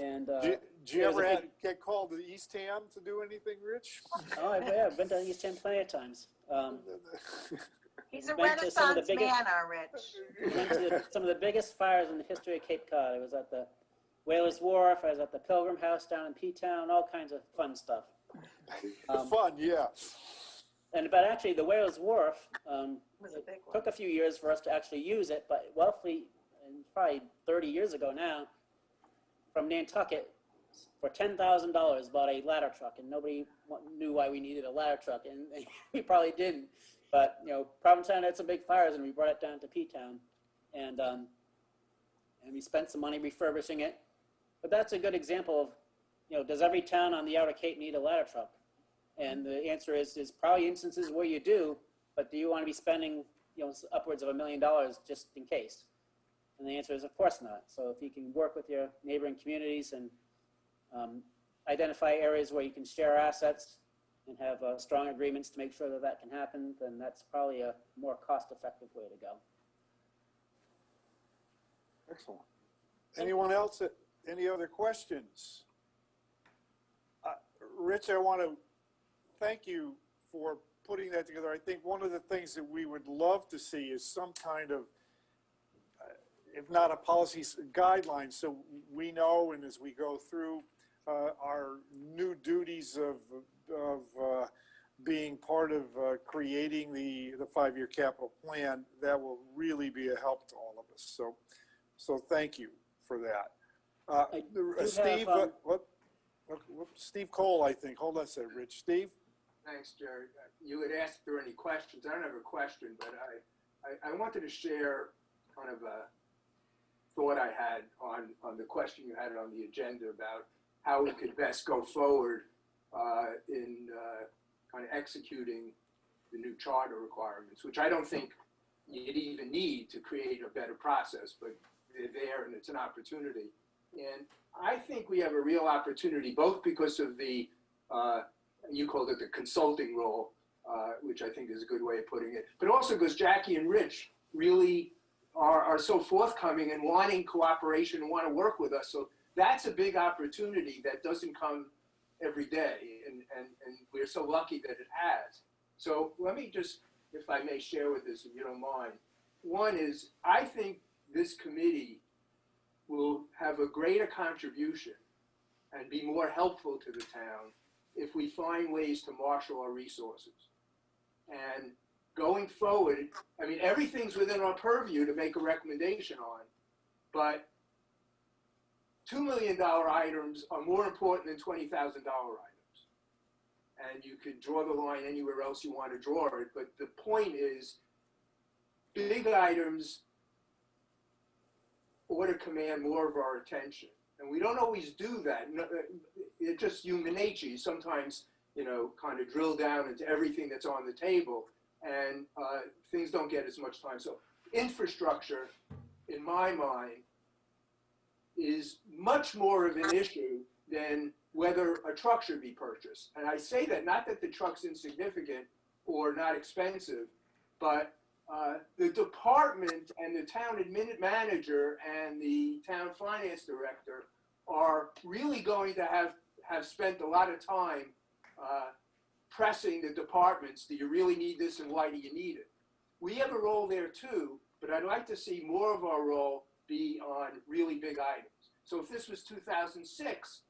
And did you ever get called to Eastham to do anything, Rich? Oh, I've been to Eastham plenty of times. He's a Renaissance man, our Rich. Went to some of the biggest fires in the history of Cape Cod. I was at the Whalers Wharf. I was at the Pilgrim House down in P-Town. All kinds of fun stuff. Fun, yeah. But actually, the Whalers Wharf took a few years for us to actually use it. But Wellfleet, probably 30 years ago now, from Nantucket, for $10,000, bought a ladder truck, and nobody knew why we needed a ladder truck, and we probably didn't. But Provincetown had some big fires, and we brought it down to P-Town, and we spent some money refurbishing it. But that's a good example of, does every town on the Outer Cape need a ladder truck? And the answer is probably instances where you do, but do you want to be spending upwards of $1 million just in case? And the answer is of course not. So if you can work with your neighboring communities and identify areas where you can share assets and have strong agreements to make sure that that can happen, then that's probably a more cost-effective way to go. Excellent. Anyone else? Any other questions? Rich, I want to thank you for putting that together, I think one of the things that we would love to see is some kind of, if not a policy guideline, so we know, and as we go through our new duties of being part of creating the 5-year capital plan, that will really be a help to all of us. So thank you for that. Steve, Steve Cole, I think. Hold on a second, Rich. Steve? Thanks, Jerry. You had asked if there were any questions. I don't have a question, but I wanted to share kind of a thought I had on the question you had on the agenda about how we could best go forward in kind of executing the new charter requirements, which I don't think you'd even need to create a better process, but they're there and it's an opportunity. And I think we have a real opportunity, both because of the, you called it the consulting role, which I think is a good way of putting it, but also because Jackie and Rich really are so forthcoming and wanting cooperation and want to work with us. So that's a big opportunity that doesn't come every day, and we're so lucky that it has. So let me just, if I may share with this, if you don't mind. One is, I think this committee will have a greater contribution and be more helpful to the town if we find ways to marshal our resources. And going forward, I mean, everything's within our purview to make a recommendation on, but $2 million items are more important than $20,000 items. And you can draw the line anywhere else you want to draw it, but the point is, big items ought to command more of our attention. And we don't always do that. It's just human nature. You sometimes, kind of drill down into everything that's on the table, and things don't get as much time. So infrastructure, in my mind, is much more of an issue than whether a truck should be purchased. And I say that not that the truck's insignificant or not expensive, but the department and the town manager and the town finance director are really going to have spent a lot of time pressing the departments. Do you really need this, and why do you need it? We have a role there too, but I'd like to see more of our role be on really big items. So if this was 2006,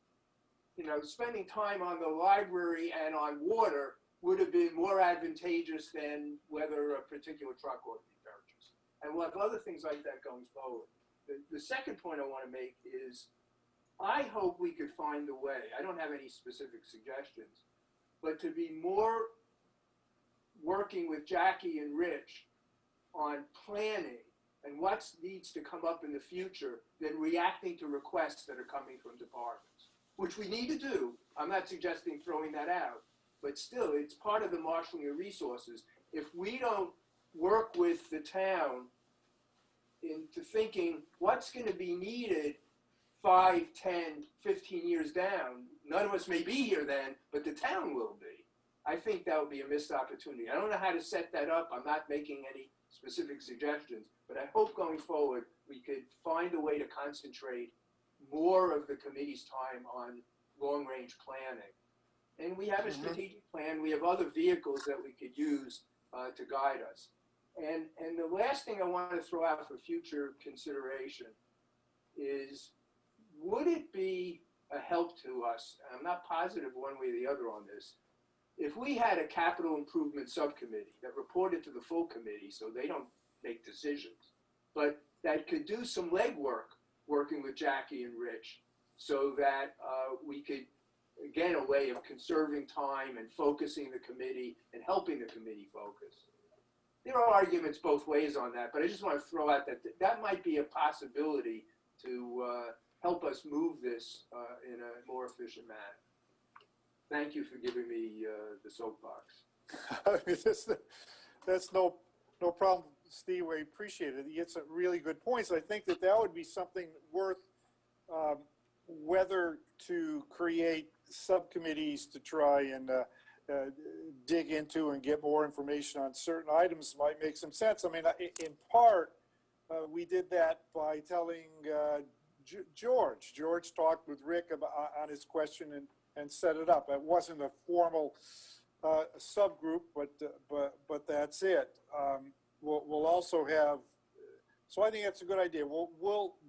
spending time on the library and on water would have been more advantageous than whether a particular truck ought to be purchased. And we'll have other things like that going forward. The second point I want to make is, I hope we could find a way, I don't have any specific suggestions, but to be more working with Jackie and Rich on planning and what needs to come up in the future than reacting to requests that are coming from departments, which we need to do. I'm not suggesting throwing that out, but still, it's part of the marshaling of resources. If we don't work with the town into thinking what's going to be needed 5, 10, 15 years down, none of us may be here then, but the town will be. I think that would be a missed opportunity. I don't know how to set that up. I'm not making any specific suggestions, but I hope going forward we could find a way to concentrate more of the committee's time on long-range planning. And we have a strategic plan. We have other vehicles that we could use to guide us. And the last thing I want to throw out for future consideration is, would it be a help to us, and I'm not positive one way or the other on this, if we had a capital improvement subcommittee that reported to the full committee so they don't make decisions, but that could do some legwork working with Jackie and Rich so that we could, again, a way of conserving time and focusing the committee and helping the committee focus. There are arguments both ways on that, but I just want to throw out that that might be a possibility to help us move this in a more efficient manner. Thank you for giving me the soapbox. That's no problem, Steve. We appreciate it. You get some really good points. I think that would be something worth, whether to create subcommittees to try and dig into and get more information on certain items might make some sense. I mean, in part, we did that by telling George. George talked with Rick on his question and set it up. It wasn't a formal subgroup, but that's it. We'll also have, so I think that's a good idea.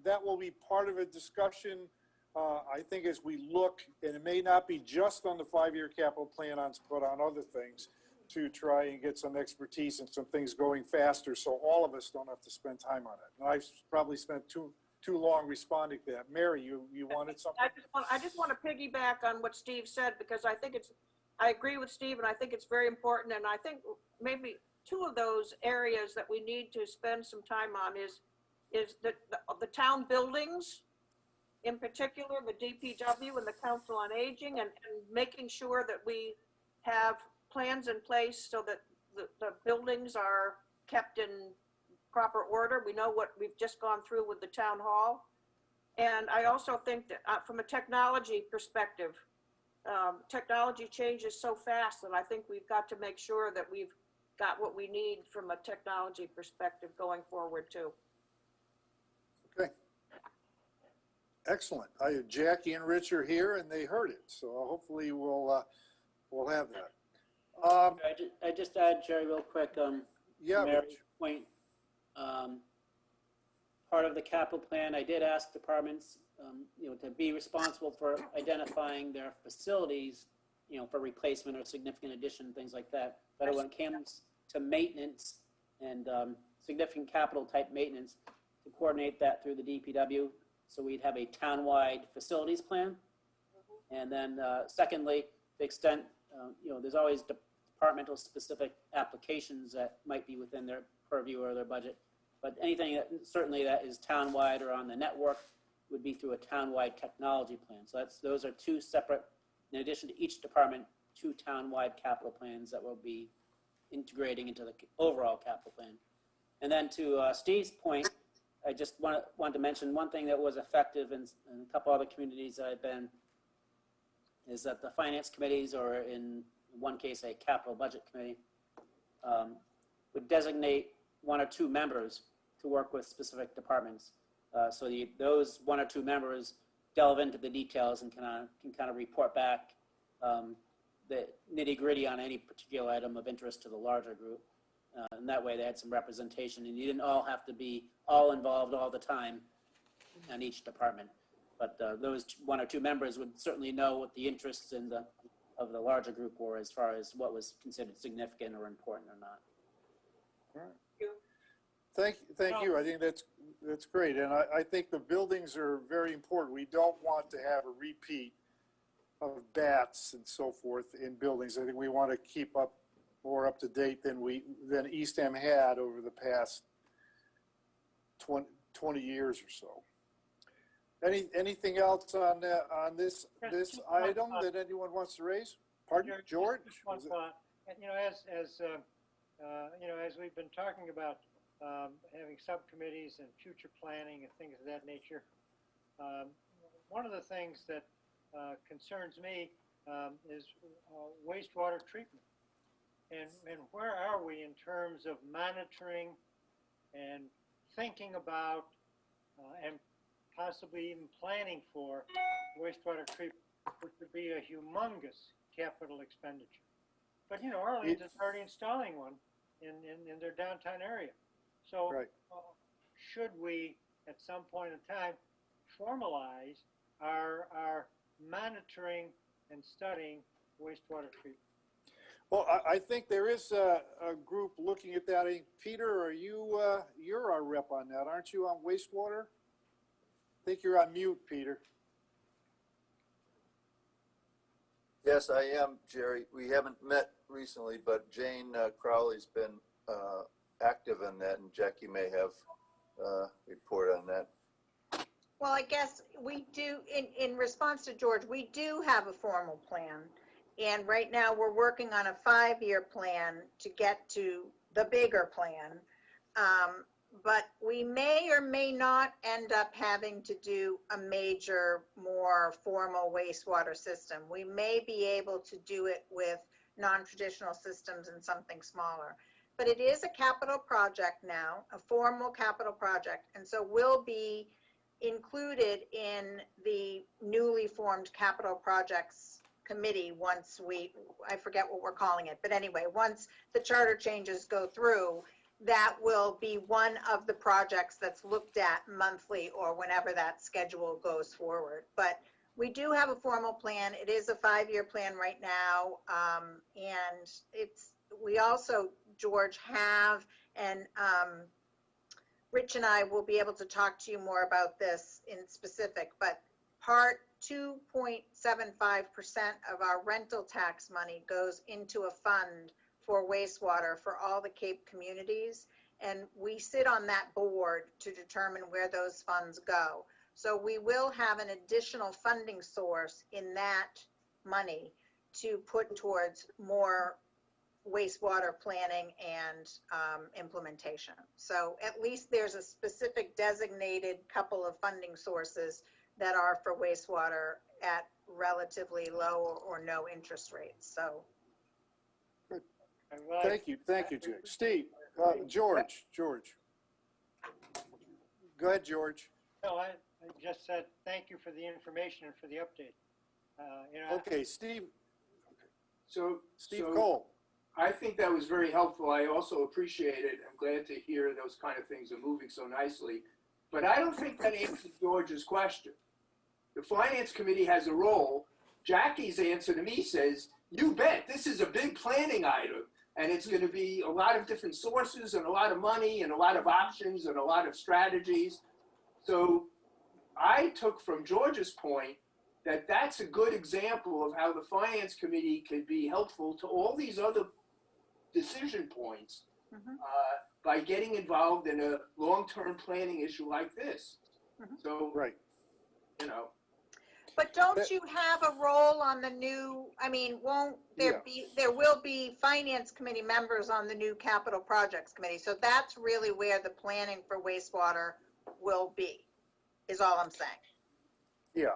That will be part of a discussion, I think, as we look, and it may not be just on the 5-year capital plan, but on other things, to try and get some expertise and some things going faster, so all of us don't have to spend time on it. And I've probably spent too long responding to that. Mary, you wanted something? I just want to piggyback on what Steve said, because I think I agree with Steve, and I think it's very important. And I think maybe two of those areas that we need to spend some time on is the town buildings, in particular, the DPW and the Council on Aging, and making sure that we have plans in place so that the buildings are kept in proper order. We know what we've just gone through with the town hall. And I also think that from a technology perspective, technology changes so fast that I think we've got to make sure that we've got what we need from a technology perspective going forward too. Okay. Excellent. Jackie and Rich are here and they heard it. So hopefully we'll have that. I just add, Jerry, real quick, Yeah, Mary's Rich. point, part of the capital plan, I did ask departments, to be responsible for identifying their facilities, for replacement or significant addition, things like that. But when it comes to maintenance and significant capital type maintenance, to coordinate that through the DPW, so we'd have a townwide facilities plan. And then secondly, to the extent, there's always departmental specific applications that might be within their purview or their budget. But anything that certainly that is townwide or on the network would be through a townwide technology plan. So those are two separate, in addition to each department, two townwide capital plans that will be integrating into the overall capital plan. And then to Steve's point, I just wanted to mention one thing that was effective in a couple other communities that I've been, is that the finance committees, or in one case, a capital budget committee, would designate 1 or 2 members to work with specific departments. So those 1 or 2 members delve into the details and can kind of report back the nitty-gritty on any particular item of interest to the larger group. And that way they had some representation, and you didn't all have to be all involved all the time on each department. But those 1 or 2 members would certainly know what the interests of the larger group were, as far as what was considered significant or important or not. All right. Thank you. I think that's great. And I think the buildings are very important. We don't want to have a repeat of bats and so forth in buildings. I think we want to keep up more up to date than Eastham had over the past 20 years or so. Anything else on this item that anyone wants to raise? Pardon, George? Just one thought. As we've been talking about having subcommittees and future planning and things of that nature, one of the things that concerns me is wastewater treatment. And where are we in terms of monitoring and thinking about and possibly even planning for wastewater treatment, which would be a humongous capital expenditure. But Arlington's already installing one in their downtown area. So right. Should we, at some point in time, formalize our monitoring and studying wastewater treatment? Well, I think there is a group looking at that. Peter, you're our rep on that, aren't you, on wastewater? I think you're on mute, Peter. Yes, I am, Jerry. We haven't met recently, but Jane Crowley's been active in that, and Jackie may have a report on that. Well, I guess we do, in response to George, we do have a formal plan. And right now we're working on a 5-year plan to get to the bigger plan. But we may or may not end up having to do a major, more formal wastewater system. We may be able to do it with non-traditional systems and something smaller. But it is a capital project now, a formal capital project. And so will be included in the newly formed capital projects committee once I forget what we're calling it, but anyway, once the charter changes go through, that will be one of the projects that's looked at monthly or whenever that schedule goes forward. But we do have a formal plan. It is a 5-year plan right now. And we also, George, have, and Rich and I will be able to talk to you more about this in specific, but part 2.75% of our rental tax money goes into a fund for wastewater for all the Cape communities. And we sit on that board to determine where those funds go. So we will have an additional funding source in that money to put towards more wastewater planning and implementation. So at least there's a specific designated couple of funding sources that are for wastewater at relatively low or no interest rates. So. Thank you, Jake. Steve, George. Go ahead, George. No, I just said thank you for the information and for the update. Okay, Steve. So Cole. I think that was very helpful. I also appreciate it. I'm glad to hear those kind of things are moving so nicely. But I don't think that answers George's question. The Finance Committee has a role. Jackie's answer to me says, you bet, this is a big planning item. And it's going to be a lot of different sources and a lot of money and a lot of options and a lot of strategies. So I took from George's point that that's a good example of how the Finance Committee could be helpful to all these other decision points by getting involved in a long-term planning issue like this. So, right. But don't you have a role on the new, I mean, won't there be, there will be Finance Committee members on the new Capital Projects Committee. So that's really where the planning for wastewater will be, is all I'm saying. Yeah,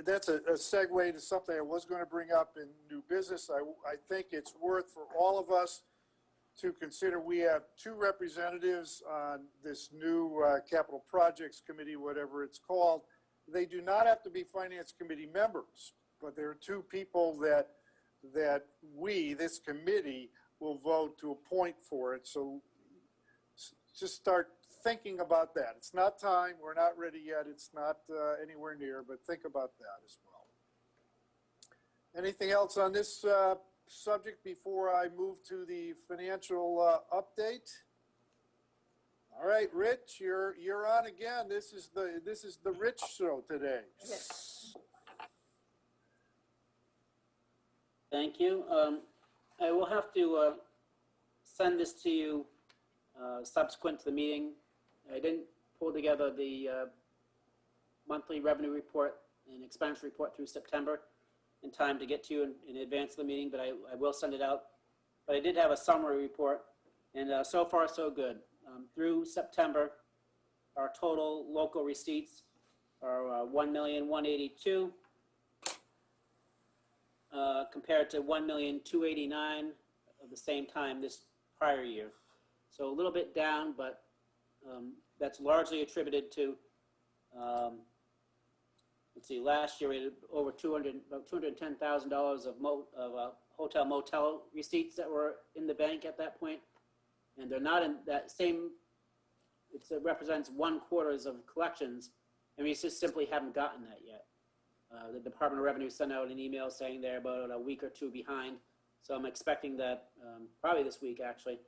that's a segue to something I was going to bring up in new business. I think it's worth for all of us to consider. We have 2 representatives on this new Capital Projects Committee, whatever it's called. They do not have to be Finance Committee members, but there are 2 people that this committee will vote to appoint for it. So just start thinking about that. It's not time. We're not ready yet. It's not anywhere near, but think about that as well. Anything else on this subject before I move to the financial update? All right, Rich, you're on again. This is the Rich show today. Yes. Thank you. I will have to send this to you subsequent to the meeting. I didn't pull together the monthly revenue report and expense report through September in time to get to you in advance of the meeting, but I will send it out. But I did have a summary report, and so far so good. Through September, our total local receipts are $1,182,000 compared to $1,289,000 of the same time this prior year. So a little bit down, but that's largely attributed to, let's see, last year we had over about $210,000 of hotel motel receipts that were in the bank at that point. And they're not in that same, it represents 1/4 of collections, and we just simply haven't gotten that yet. The Department of Revenue sent out an email saying they're about a week or 2 behind. So I'm expecting that probably this week, actually,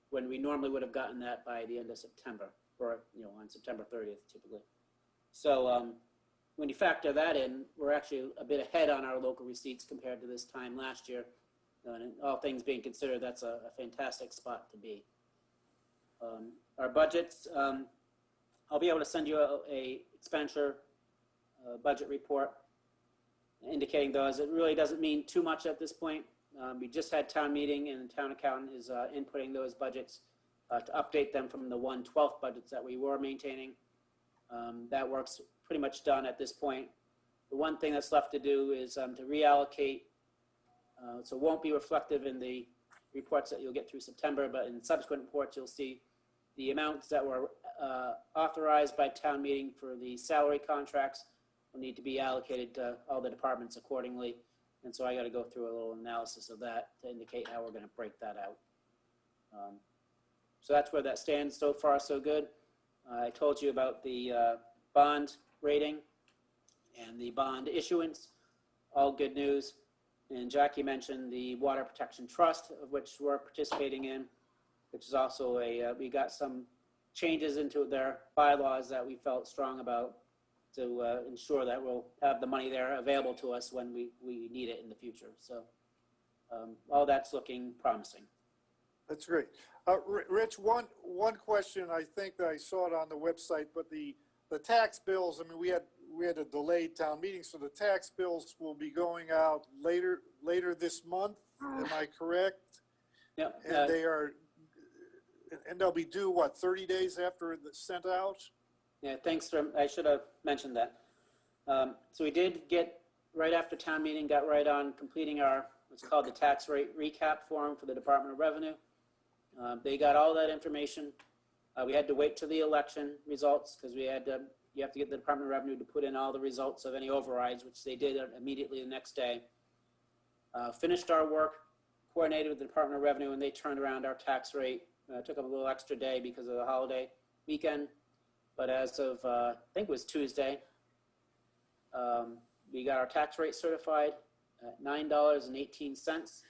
when we normally would have gotten that by the end of September, or on September 30th, typically. So when you factor that in, we're actually a bit ahead on our local receipts compared to this time last year. And all things being considered, that's a fantastic spot to be. Our budgets, I'll be able to send you a expenditure budget report indicating those. It really doesn't mean too much at this point. We just had town meeting, and the town accountant is inputting those budgets to update them from the 1/12 budgets that we were maintaining. That work's pretty much done at this point. The one thing that's left to do is to reallocate, so it won't be reflective in the reports that you'll get through September, but in subsequent reports you'll see the amounts that were authorized by town meeting for the salary contracts will need to be allocated to all the departments accordingly. And so I got to go through a little analysis of that to indicate how we're going to break that out. So that's where that stands. So far, so good. I told you about the bond rating and the bond issuance. All good news. And Jackie mentioned the Water Protection Trust, of which we're participating in, which is also we got some changes into their bylaws that we felt strong about to ensure that we'll have the money there available to us when we need it in the future. So all that's looking promising. That's great. Rich, one question, I think that I saw it on the website, but the tax bills, I mean, we had a delayed town meeting, so the tax bills will be going out later this month. Am I correct? Yeah. And they'll be due, what, 30 days after it's sent out? Yeah, thanks. I should have mentioned that. So we did get, right after town meeting, got right on completing our, what's called the tax rate recap form for the Department of Revenue. They got all that information. We had to wait till the election results because you have to get the Department of Revenue to put in all the results of any overrides, which they did immediately the next day. Finished our work, coordinated with the Department of Revenue, and they turned around our tax rate. Took them a little extra day because of the holiday weekend. But as of, I think it was Tuesday, we got our tax rate certified at $9.18,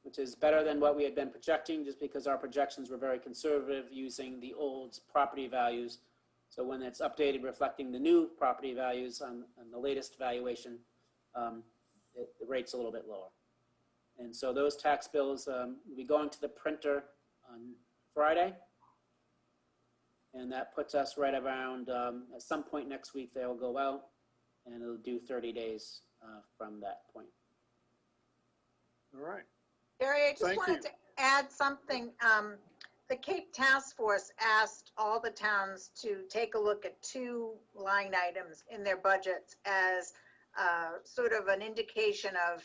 which is better than what we had been projecting just because our projections were very conservative using the old property values. So when it's updated reflecting the new property values on the latest valuation, the rate's a little bit lower. And so those tax bills will be going to the printer on Friday. And that puts us right around, at some point next week, they'll go out and it'll do 30 days from that point. All right. Barry, I just Thank wanted you. to add something. The Cape Task Force asked all the towns to take a look at 2 line items in their budgets as sort of an indication of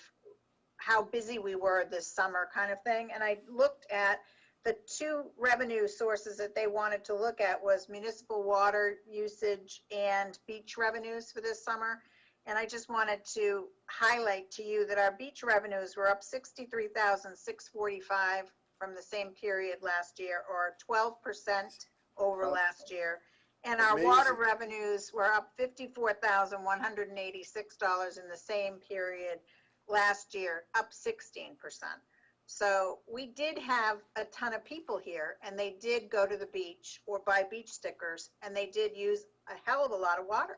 how busy we were this summer kind of thing. And I looked at the 2 revenue sources that they wanted to look at was municipal water usage and beach revenues for this summer. And I just wanted to highlight to you that our beach revenues were up $63,645 from the same period last year, or 12% over last year. And our water Amazing. revenues were up $54,186 in the same period last year, up 16%. So we did have a ton of people here, and they did go to the beach or buy beach stickers, and they did use a hell of a lot of water.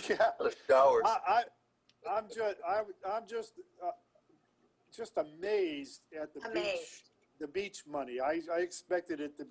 Yeah. The showers. I'm just amazed at the beach money. I expected it to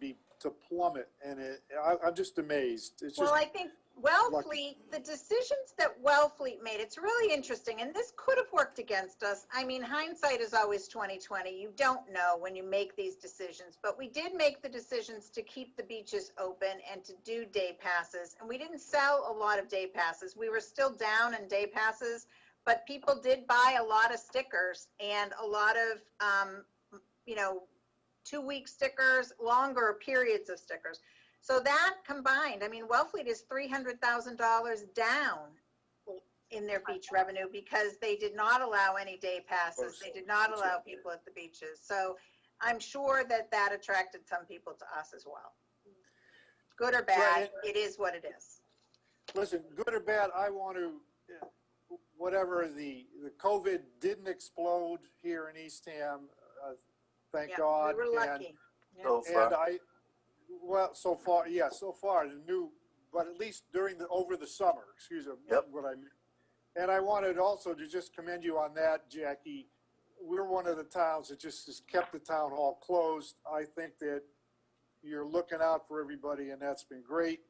plummet, and I'm just amazed. It's just, Well, I think Wellfleet, the decisions that Wellfleet made, it's really interesting, and this could have worked against us. I mean, hindsight is always 20/20. You don't know when you make these decisions, but we did make the decisions to keep the beaches open and to do day passes, and we didn't sell a lot of day passes. We were still down in day passes, but people did buy a lot of stickers and a lot of, 2-week stickers, longer periods of stickers. So that combined, I mean, Wellfleet is $300,000 down in their beach revenue because they did not allow any day passes. They did not allow people at the beaches. So I'm sure that attracted some people to us as well. Good or bad, Right. it is what it is. listen, good or bad, I want to, whatever, the COVID didn't explode here in Eastham, thank Yeah, God. we were lucky. Yeah. So And far. so far, the new, but at least over the summer, excuse me, Yep. what I mean. And I wanted also to just commend you on that, Jackie. We're one of the towns that just has kept the town hall closed. I think that you're looking out for everybody, and that's been great.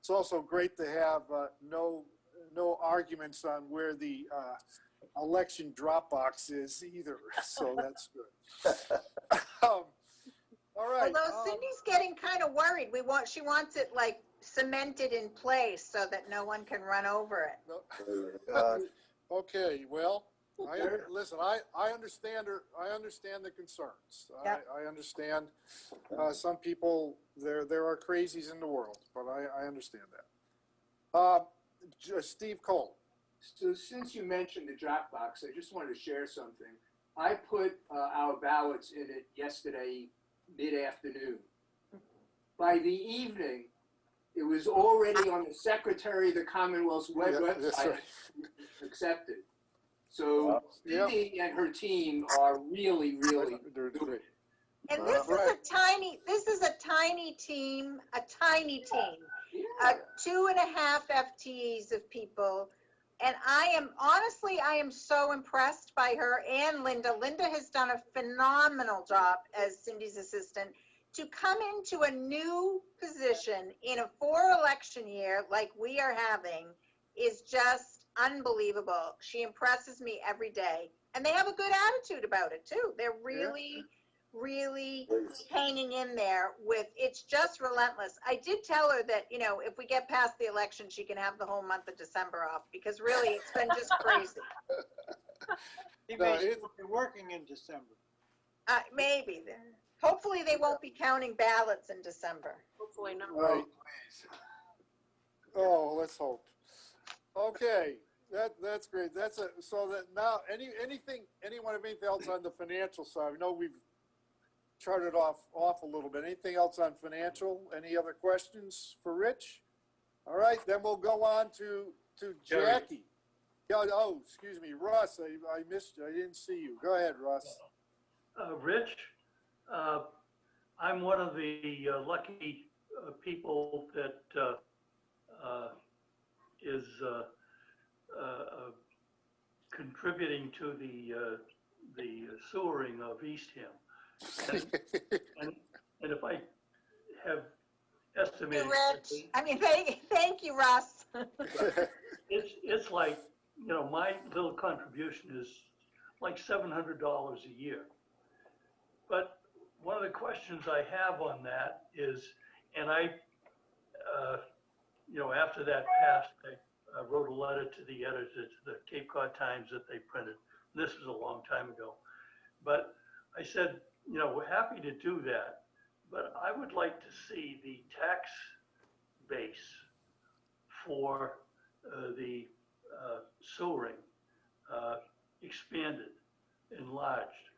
It's also great to have no arguments on where the election drop box is either, so that's good. All right. Although Cindy's getting kind of worried. She wants it like cemented in place so that no one can run over it. Okay, well, listen, I understand her. I understand the concerns. Yeah. I understand some people, there are crazies in the world, but I understand that. Steve Cole. So since you mentioned the Dropbox, I just wanted to share something. I put our ballots in it yesterday mid-afternoon. By the evening, it was already on the Secretary of the Commonwealth's Yeah, that's website right. accepted. So Wow. Cindy and her team are really, really They're doing great. it. And this is a tiny team, Yeah. 2.5 FTEs of people. And I am so impressed by her and Linda. Linda has done a phenomenal job as Cindy's assistant to come into a new position in a 4-election year like we are having is just unbelievable. She impresses me every day. And they have a good attitude about it too. They're really hanging in there with, it's just relentless. I did tell her that, if we get past the election, she can have the whole month of December off because really it's been just crazy. He No, may it's- still be working in December. Maybe. Hopefully they won't be counting ballots in December. Hopefully not. Right. Oh, let's hope. Okay, that's great. So that now, anyone have anything else on the financial side? I know we've charted off a little bit. Anything else on financial? Any other questions for Rich? All right, then we'll go on to Jerry. Jackie. Yeah, oh, excuse me, Russ, I missed you. I didn't see you. Go ahead, Russ. Rich, I'm one of the lucky people that is contributing to the sewering of Eastham. And if I have estimated, Rich, thank you, Russ. it's like, my little contribution is like $700 a year. But one of the questions I have on that is, and after that passed, I wrote a letter to the editor, to the Cape Cod Times that they printed. This is a long time ago. But I said, we're happy to do that, but I would like to see the tax base for the sewering expanded, enlarged.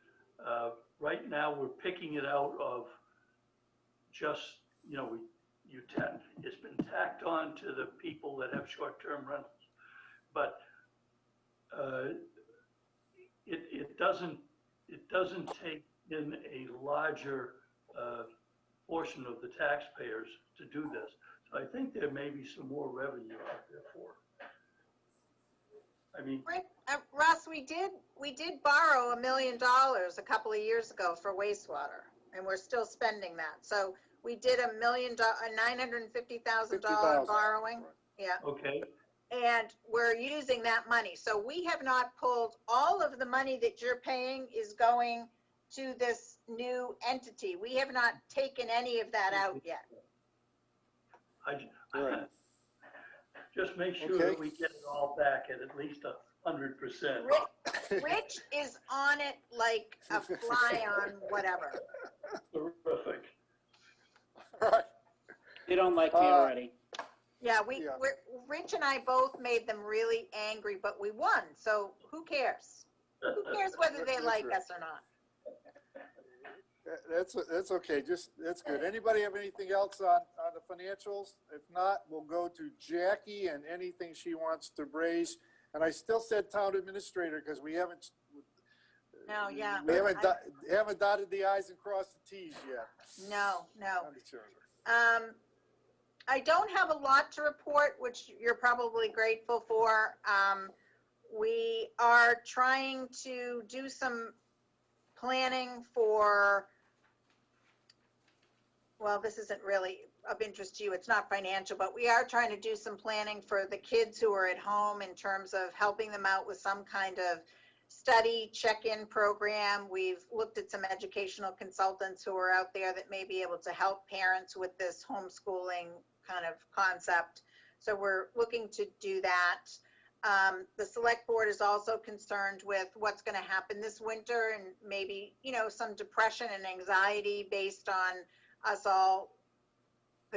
Right now, we're picking it out of just, it's been tacked on to the people that have short-term rentals. But it doesn't take in a larger portion of the taxpayers to do this. So I think there may be some more revenue out there for it. I mean, Russ, we did borrow $1 million a couple of years ago for wastewater, and we're still spending that. So we did a $950,000 borrowing. Yeah. okay, And we're using that money. So we have not pulled, all of the money that you're paying is going to this new entity. We have not taken any of that out yet. Right. Just make sure Okay. that we get it all back at least 100%. Rich is on it like a fly on whatever. Terrific. All right. They don't like me already. Yeah, Yeah. Rich and I both made them really angry, but we won. So who cares? Who cares whether they That's like right. us or not? That's okay. That's good. Anybody have anything else on the financials? If not, we'll go to Jackie and anything she wants to raise. And I still said town administrator because we haven't. No, yeah. We haven't dotted the i's and crossed the t's yet. No. On the charter. I don't have a lot to report, which you're probably grateful for. We are trying to do some planning for, well, this isn't really of interest to you. It's not financial, but we are trying to do some planning for the kids who are at home in terms of helping them out with some kind of study check-in program. We've looked at some educational consultants who are out there that may be able to help parents with this homeschooling kind of concept. So we're looking to do that. The select board is also concerned with what's going to happen this winter and maybe, some depression and anxiety based on us all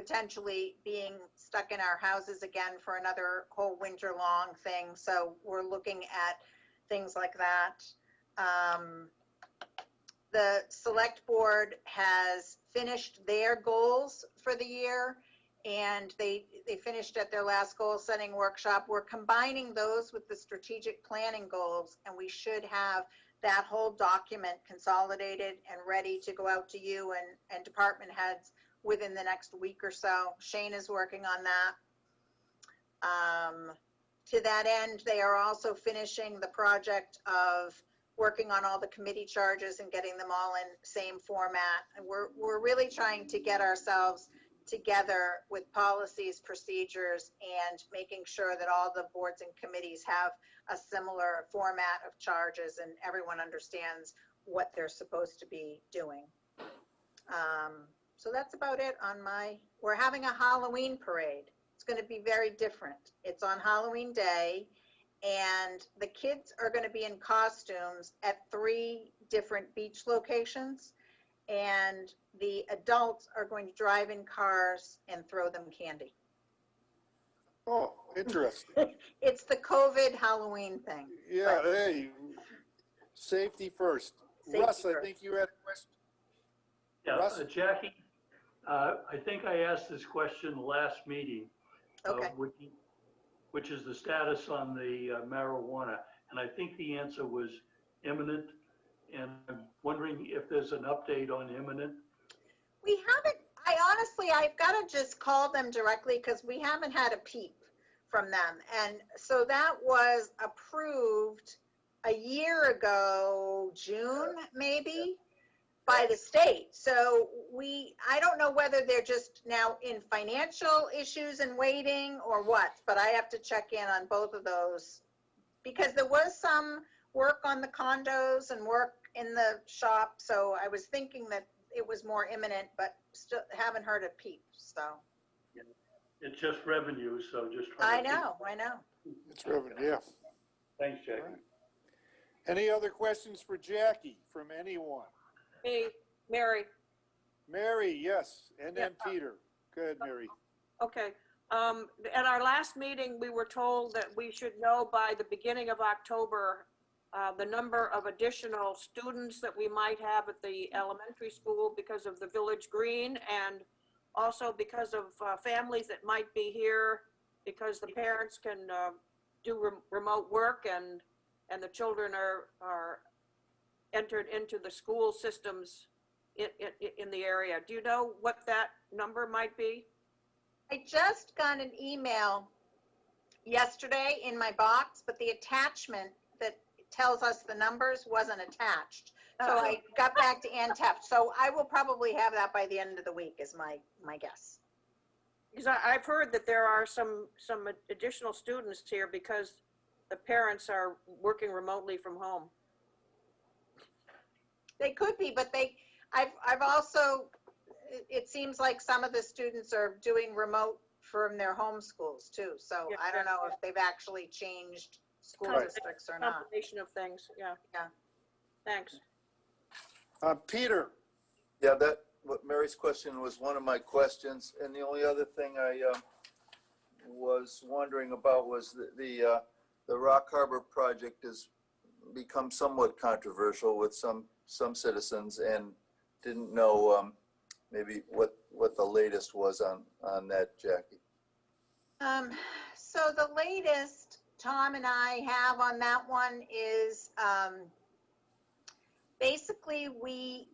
potentially being stuck in our houses again for another whole winter long thing. So we're looking at things like that. The select board has finished their goals for the year, and they finished at their last goal setting workshop. We're combining those with the strategic planning goals, and we should have that whole document consolidated and ready to go out to you and department heads within the next week or so. Shane is working on that. To that end, they are also finishing the project of working on all the committee charges and getting them all in same format. And we're really trying to get ourselves together with policies, procedures, and making sure that all the boards and committees have a similar format of charges and everyone understands what they're supposed to be doing. So that's about it on we're having a Halloween parade. It's going to be very different. It's on Halloween Day, and the kids are going to be in costumes at 3 different beach locations, and the adults are going to drive in cars and throw them candy. Oh, interesting. It's the COVID Halloween thing. Yeah, hey, safety first. Safety Russ, I first. think you had a question. Yeah, Russ? Jackie, I think I asked this question last meeting. Okay. Which is the status on the marijuana. And I think the answer was imminent. And I'm wondering if there's an update on imminent. We haven't, I've got to just call them directly because we haven't had a peep from them. And so that was approved a year ago, June, maybe, by the state. So I don't know whether they're just now in financial issues and waiting or what, but I have to check in on both of those because there was some work on the condos and work in the shop. So I was thinking that it was more imminent, but still haven't heard a peep. So It's just revenue, so just trying to. I know. It's revenue, yeah. Thanks, Jackie. Any other questions for Jackie from anyone? Hey, Mary. Mary, yes, and then Yeah. Peter. Go ahead, Mary. Okay. At our last meeting, we were told that we should know by the beginning of October the number of additional students that we might have at the elementary school because of the Village Green, and also because of families that might be here because the parents can do remote work and the children are entered into the school systems in the area. Do you know what that number might be? I just got an email yesterday in my box, but the attachment that tells us the numbers wasn't attached. So I got back to Ann Teft. So I will probably have that by the end of the week is my guess. Because I've heard that there are some additional students here because the parents are working remotely from home. They could be, but I've also, it seems like some of the students are doing remote from their home schools too. So Yeah. I don't know if they've actually changed school Right. districts or not. Combination of things, yeah. Yeah. Thanks. Peter, Yeah, what Mary's question was one of my questions, and the only other thing I was wondering about was the Rock Harbor project has become somewhat controversial with some citizens, and didn't know maybe what the latest was on that, Jackie. So the latest Tom and I have on that one is basically we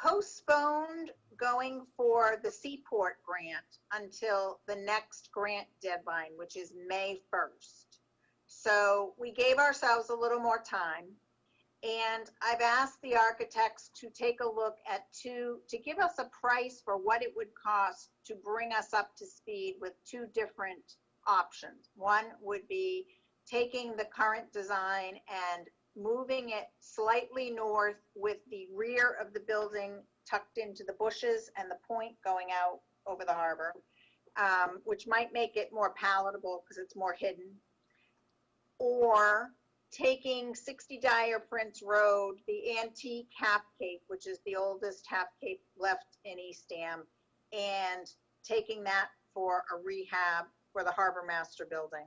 postponed going for the Seaport grant until the next grant deadline, which is May 1st. So we gave ourselves a little more time. And I've asked the architects to take a look at to give us a price for what it would cost to bring us up to speed with 2 different options. One would be taking the current design and moving it slightly north with the rear of the building tucked into the bushes and the point going out over the harbor, which might make it more palatable because it's more hidden. Or taking 60 Dyer Prince Road, the antique half cape, which is the oldest half cape left in Eastham, and taking that for a rehab for the harbor master building.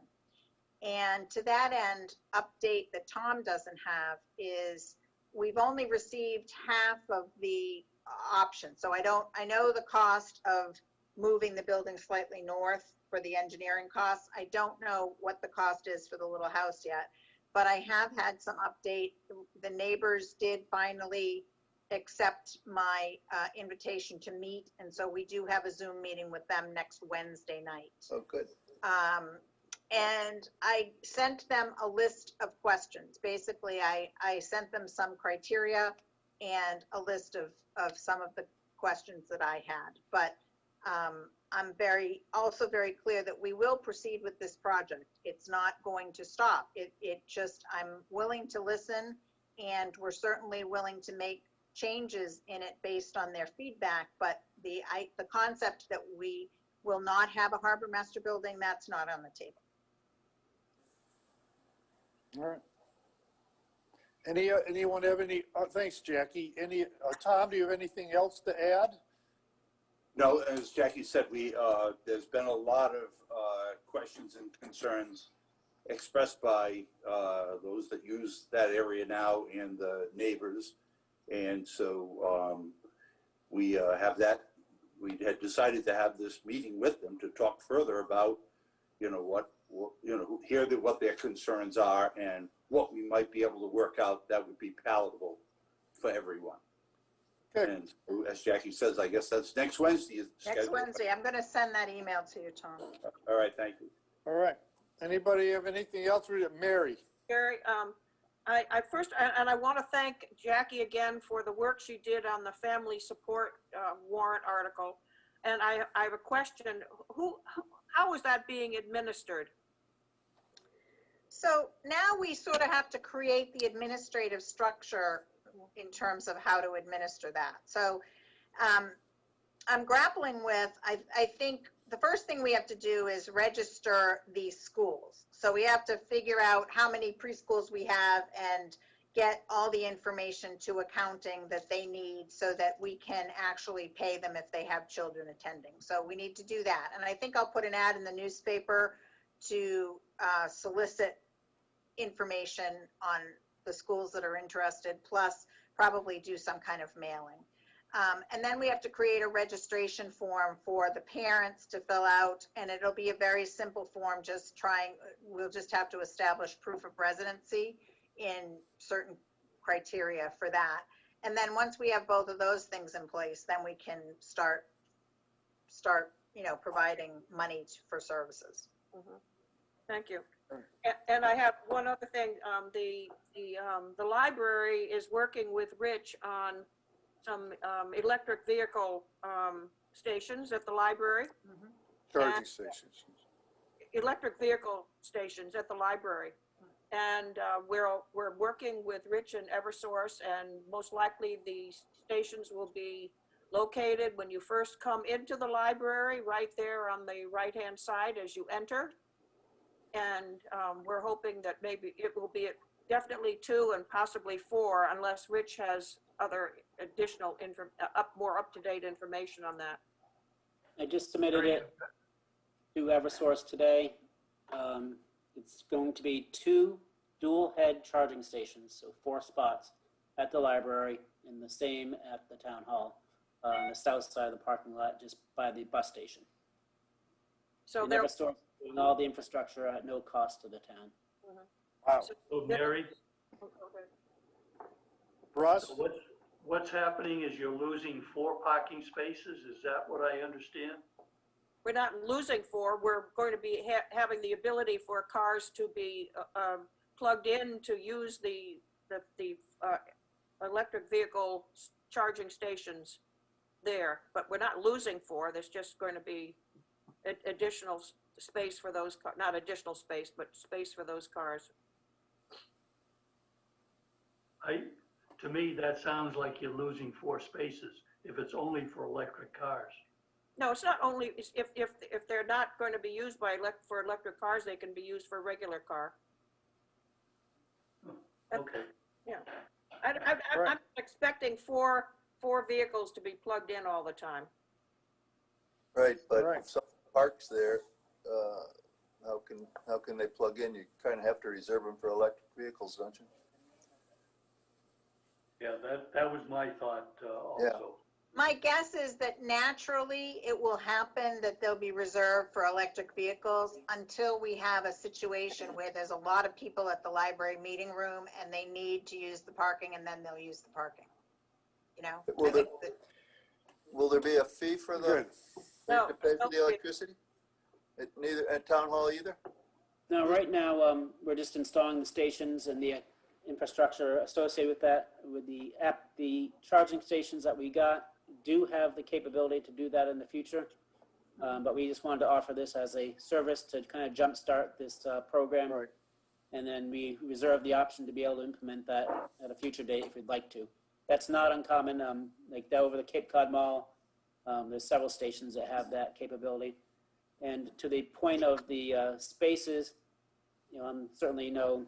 And to that end, update that Tom doesn't have is we've only received half of the option. So I know the cost of moving the building slightly north for the engineering costs. I don't know what the cost is for the little house yet, but I have had some update. The neighbors did finally accept my invitation to meet. And so we do have a Zoom meeting with them next Wednesday night. Oh, good. And I sent them a list of questions. Basically, I sent them some criteria and a list of some of the questions that I had. But I'm also very clear that we will proceed with this project. It's not going to stop. I'm willing to listen, and we're certainly willing to make changes in it based on their feedback. But the concept that we will not have a harbor master building, that's not on the table. All right. Anyone have any, thanks, Jackie. Tom, do you have anything else to add? No, as Jackie said, there's been a lot of questions and concerns expressed by those that use that area now and the neighbors. And so we had decided to have this meeting with them to talk further about, what their concerns are and what we might be able to work out that would be palatable for everyone. Good. And so, as Jackie says, I guess that's next Wednesday. Is the Next schedule. Wednesday, I'm going to send that email to you, Tom. All right, thank you. All right. Anybody have anything else? Mary? Gary, I first, and I want to thank Jackie again for the work she did on the family support warrant article. And I have a question. How is that being administered? So now we sort of have to create the administrative structure in terms of how to administer that. So I'm grappling with, I think the first thing we have to do is register these schools. So we have to figure out how many preschools we have and get all the information to accounting that they need so that we can actually pay them if they have children attending. So we need to do that. And I think I'll put an ad in the newspaper to solicit information on the schools that are interested, plus probably do some kind of mailing. And then we have to create a registration form for the parents to fill out, and it'll be a very simple form, we'll just have to establish proof of residency in certain criteria for that. And then once we have both of those things in place, then we can start providing money for services. Mm-hmm. Thank you. And I have one other thing. The library is working with Rich on some electric vehicle stations at the library. Charging stations. Electric vehicle stations at the library. And we're working with Rich and Eversource, and most likely the stations will be located when you first come into the library, right there on the right-hand side as you enter. And we're hoping that maybe it will be definitely 2 and possibly 4, unless Rich has other additional more up-to-date information on that. I just submitted it to Eversource today. It's going to be 2 dual head charging stations, so 4 spots at the library and the same at the town hall on the south side of the parking lot, just by the bus station. So And there. Eversource is doing all the infrastructure at no cost to the town. Wow. So Mary, Russ? what's happening is you're losing 4 parking spaces. Is that what I understand? We're not losing 4. We're going to be having the ability for cars to be plugged in to use the electric vehicle charging stations there. But we're not losing 4. There's just going to be additional space for those cars. Not additional space, but space for those cars. To me, that sounds like you're losing 4 spaces if it's only for electric cars. No, it's not only, if they're not going to be used for electric cars, they can be used for a regular car. Okay. Yeah. I'm expecting four vehicles to be plugged in all the time. Right, but Right. if someone parks there, how can they plug in? You kind of have to reserve them for electric vehicles, don't you? Yeah, that was my thought also. My guess is that naturally it will happen that they'll be reserved for electric vehicles until we have a situation where there's a lot of people at the library meeting room and they need to use the parking, and then they'll use the parking. You know? Will I think that- Will there be a fee for the, Good. they have to pay No for the fee. electricity? Neither, at town hall either? No, right now, we're just installing the stations and the infrastructure associated with that. With the app, the charging stations that we got do have the capability to do that in the future. But we just wanted to offer this as a service to kind of jumpstart this program. Right. And then we reserve the option to be able to implement that at a future date if we'd like to. That's not uncommon. Like over the Cape Cod Mall, there's several stations that have that capability. And to the point of the spaces, you know, I'm certainly no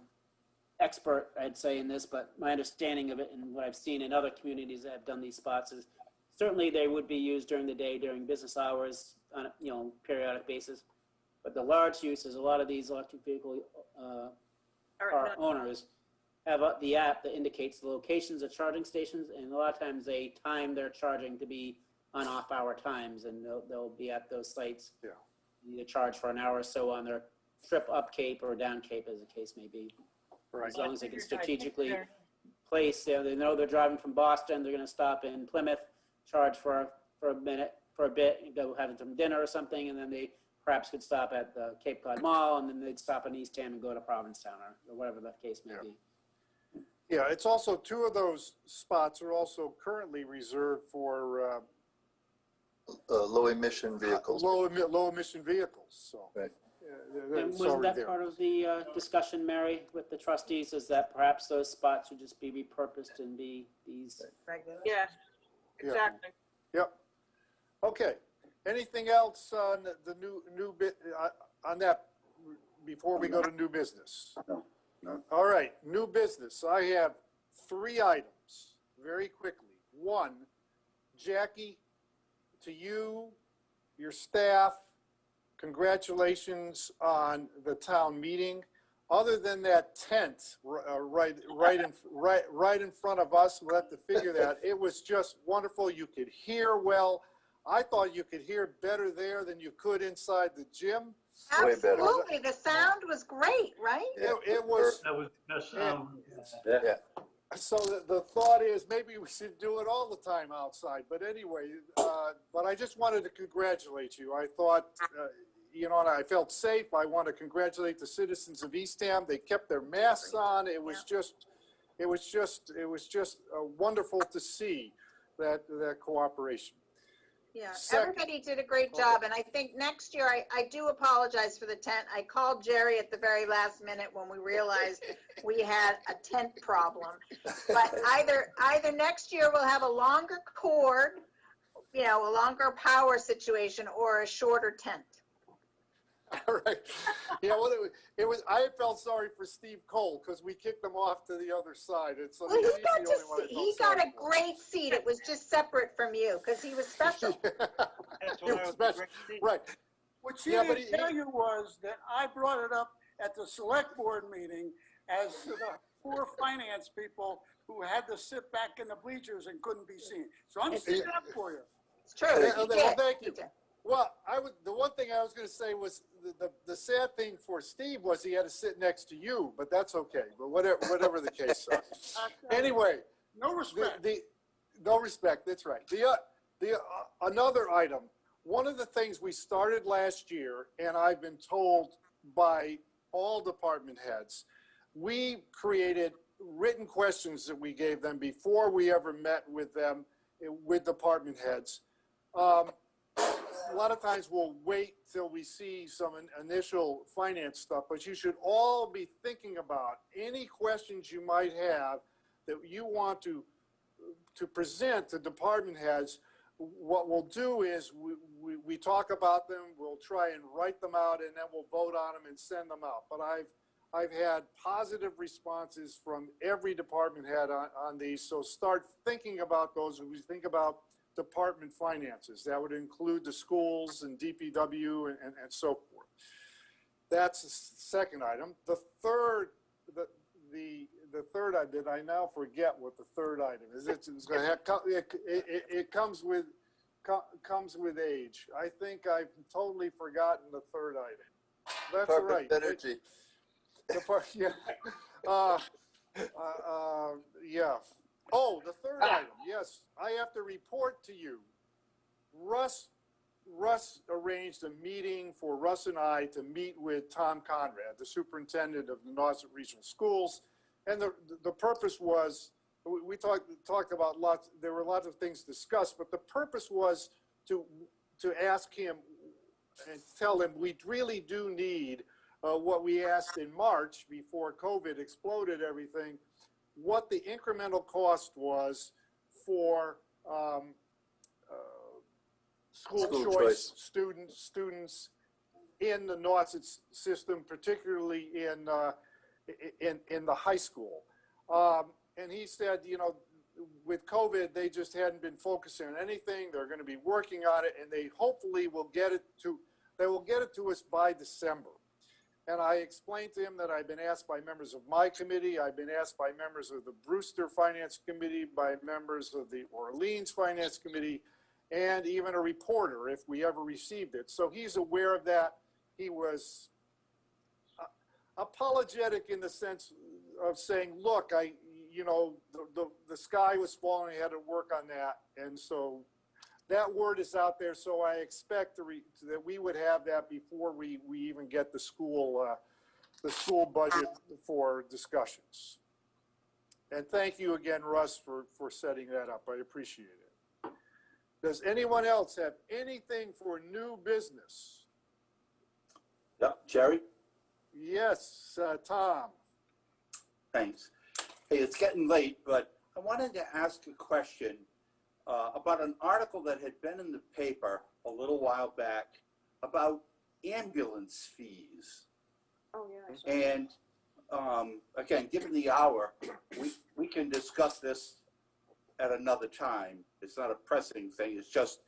expert, I'd say, in this, but my understanding of it and what I've seen in other communities that have done these spots is certainly they would be used during the day, during business hours, on a, you know, periodic basis. But the large use is a lot of these electric vehicle All car right, no, owners have the app that indicates the locations of charging stations, and a lot of times they time their charging to be on off-hour times, and they'll be at those sites. Yeah. Either charge for an hour or so on their trip up Cape or down Cape, as the case may be. Right. As long as they can I think strategically they're- place, they know they're driving from Boston, they're gonna stop in Plymouth, charge for a minute, for a bit, go having some dinner or something, and then they perhaps could stop at the Cape Cod Mall, and then they'd stop in Eastham and go to Provincetown or whatever the case may Yeah. be. Yeah, it's also, two of those spots are also currently reserved for Low emission vehicles. low emission vehicles, so. Right. And It's was already that there. part of the discussion, Mary, with the trustees, is that perhaps those spots should just be repurposed and be these? regular. yeah, exactly. Yep. Okay. Anything else on the new bit, on that, before we go to new business? No, no. All right, new business. I have 3 items, very quickly. One, Jackie, to you, your staff, congratulations on the town meeting. Other than that tent right in front of us, we'll have to figure that. It was just wonderful. You could hear well. I thought you could hear better there than you could inside the gym. Way better. Absolutely, the sound was great, right? It was, That was best sound. Yeah. so the thought is maybe we should do it all the time outside. But anyway, but I just wanted to congratulate you. I thought, you know, and I felt safe. I want to congratulate the citizens of Eastham. They kept their masks on. It was just wonderful to see that cooperation. Yeah, Second- everybody did a great job, and I think next year, I do apologize for the tent. I called Jerry at the very last minute when we realized we had a tent problem. But either next year we'll have a longer cord, you know, a longer power situation, or a shorter tent. All right. Yeah, well, it was, I felt sorry for Steve Cole because we kicked him off to the other side. And so Well, he's he the got only one I to, felt he got sorry a for. great seat. It was just separate from you, because he was special. That's It what I was was special. great. Right. What she Yeah, but didn't tell you was that I brought it up at the select board meeting as to the 4 finance people who had to sit back in the bleachers and couldn't be seen. So I'm sticking up for you. It's true. Yeah, He well, did. thank He you. did. Well, the one thing I was going to say was the sad thing for Steve was he had to sit next to you, but that's okay. But whatever the case. Anyway, No respect. no respect. That's right. Another item. One of the things we started last year, and I've been told by all department heads, we created written questions that we gave them before we ever met with them, with department heads. A lot of times we'll wait till we see some initial finance stuff, but you should all be thinking about any questions you might have that you want to present to department heads. What we'll do is we talk about them, we'll try and write them out, and then we'll vote on them and send them out. But I've had positive responses from every department head on these, so start thinking about those. When we think about department finances. That would include the schools and DPW and so forth. That's the second item. The third, the third item, did I now forget what the third item is? It comes with age. I think I've totally forgotten the third item. That's Department right. of Energy. Yeah. Yeah. Oh, the third item. Yes, I have to report to you. Russ arranged a meeting for Russ and I to meet with Tom Conrad, the superintendent of the Nauset Regional Schools. And the purpose was, we talked about lots, there were lots of things discussed, but the purpose was to ask him and tell him we really do need what we asked in March before COVID exploded everything, what the incremental cost was for school choice students in the Nauset system, particularly in the high school. And he said, you know, with COVID, they just hadn't been focusing on anything. They're going to be working on it, and they hopefully will get it to us by December. And I explained to him that I've been asked by members of my committee, I've been asked by members of the Brewster Finance Committee, by members of the Orleans Finance Committee, and even a reporter if we ever received it. So he's aware of that. He was apologetic in the sense of saying, look, you know, the sky was falling, I had to work on that. And so that word is out there. So I expect that we would have that before we even get the school budget for discussions. And thank you again, Russ, for setting that up. I appreciate it. Does anyone else have anything for new business? Yeah, Jerry? Yes, Tom. Thanks. Hey, it's getting late, but I wanted to ask a question about an article that had been in the paper a little while back about ambulance fees. Oh, yeah. I saw that. And again, given the hour, we can discuss this at another time. It's not a pressing thing. It's just,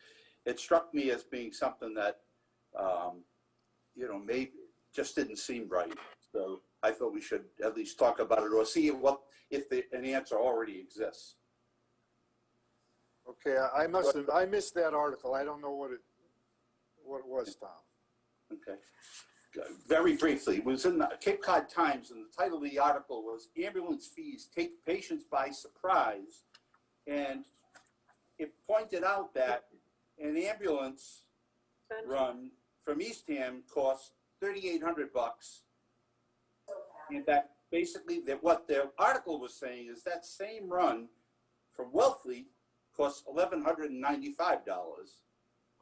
it struck me as being something that, you know, maybe just didn't seem right. So I thought we should at least talk about it or see if an answer already exists. Okay, I missed that article. I don't know what it was, Tom. Okay. Very briefly, it was in the Cape Cod Times, and the title of the article was "Ambulance Fees Take Patients by Surprise," and it pointed out that an ambulance run from Eastham costs $3,800, and that basically what the article was saying is that same run from Wellfleet costs $1,195.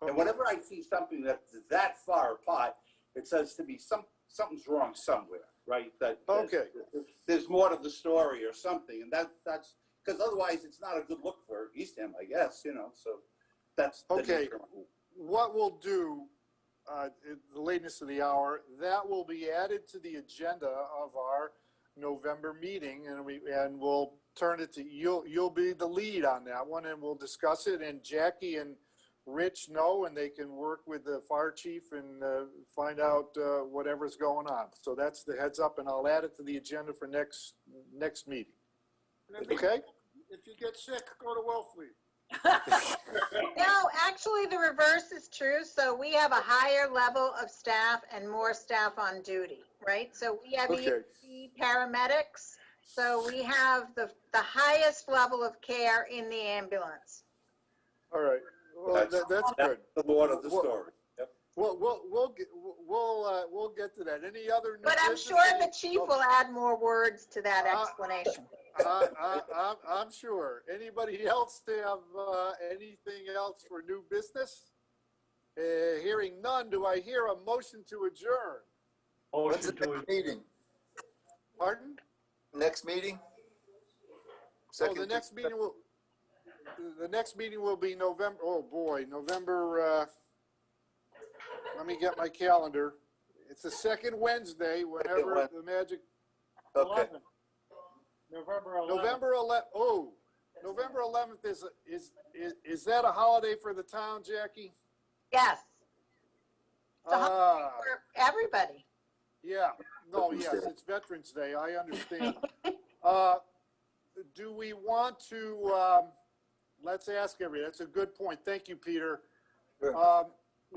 And whenever I see something that's that far apart, it says to me something's wrong somewhere, right? That Okay. There's more to the story or something, and that's because otherwise it's not a good look for Eastham, I guess, you know. So that's Okay. What we'll do, the lateness of the hour, that will be added to the agenda of our November meeting, and we'll turn it to you'll be the lead on that one, and we'll discuss it. And Jackie and Rich know, and they can work with the fire chief and find out whatever's going on. So that's the heads up, and I'll add it to the agenda for next meeting. Okay. If you get sick, go to Wellfleet. No, actually, the reverse is true. So we have a higher level of staff and more staff on duty, right? So we have Okay. EMT paramedics. So we have the highest level of care in the ambulance. All right. Well, that's good. the Lord of the story. Yep. We'll get to that. Any other? But I'm sure the chief will add more words to that explanation. I'm sure. Anybody else have anything else for new business? Hearing none, do I hear a motion to adjourn? When's the Motion to next meeting? Pardon? Next meeting? Oh, the next meeting will be November. Oh boy, November. Let me get my calendar. It's the second Wednesday. Whenever Wednesday. the magic. Okay. 11. November 11th. November 11th. Oh, November 11th is that a holiday for the town, Jackie? Yes, a Ah, for everybody. yeah, no, yes, it's Veterans Day, I understand. Do we want to, let's ask everybody, that's a good point, thank you, Peter. Sure.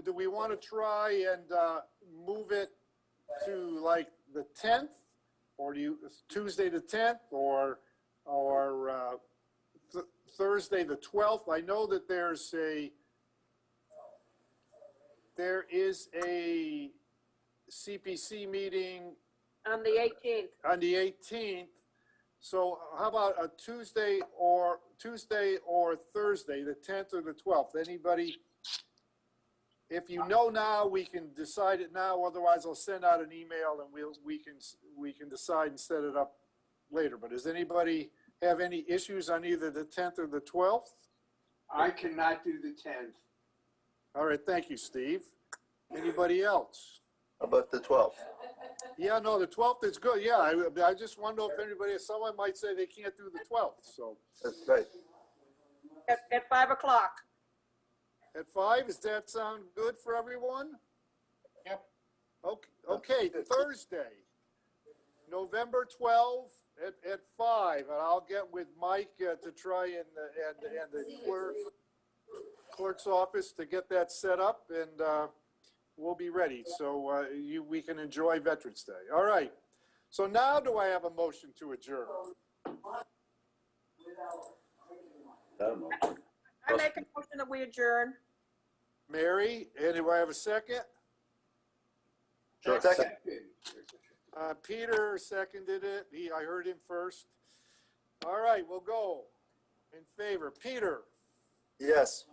Do we want to try and move it to like the 10th? Or do you, Tuesday the 10th, or Thursday the 12th? I know that there is a CPC meeting On the 18th. on the 18th. So how about a Tuesday or Thursday, the 10th or the 12th? Anybody? If you know now, we can decide it now. Otherwise, I'll send out an email and we can decide and set it up later. But does anybody have any issues on either the 10th or the 12th? I cannot do the 10th. All right, thank you, Steve. Anybody else? How about the 12th? Yeah, no, the 12th is good. Yeah, I just wonder if anybody, someone might say they can't do the 12th. So That's right. At 5 o'clock. at 5, does that sound good for everyone? Yep. Okay, Thursday, November 12th at 5, and I'll get with Mike to try and the clerk's office to get that set up, and we'll be ready. So we can enjoy Veterans Day. All right. So now do I have a motion to adjourn? I make a motion that we adjourn. Mary, and do I have a second? Sure. Second. Peter seconded it. I heard him first. All right, we'll go. In favor, Peter, Yes.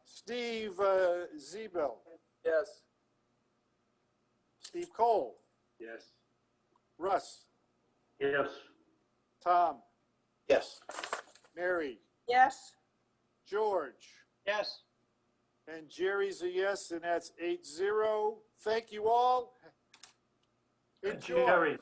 Steve Ziebel, Yes. Steve Cole, Yes. Russ, Yes. Tom, Yes. Mary, Yes? George, Yes. and Jerry's a yes, and that's 8-0. Thank you all. Enjoy. Jerry,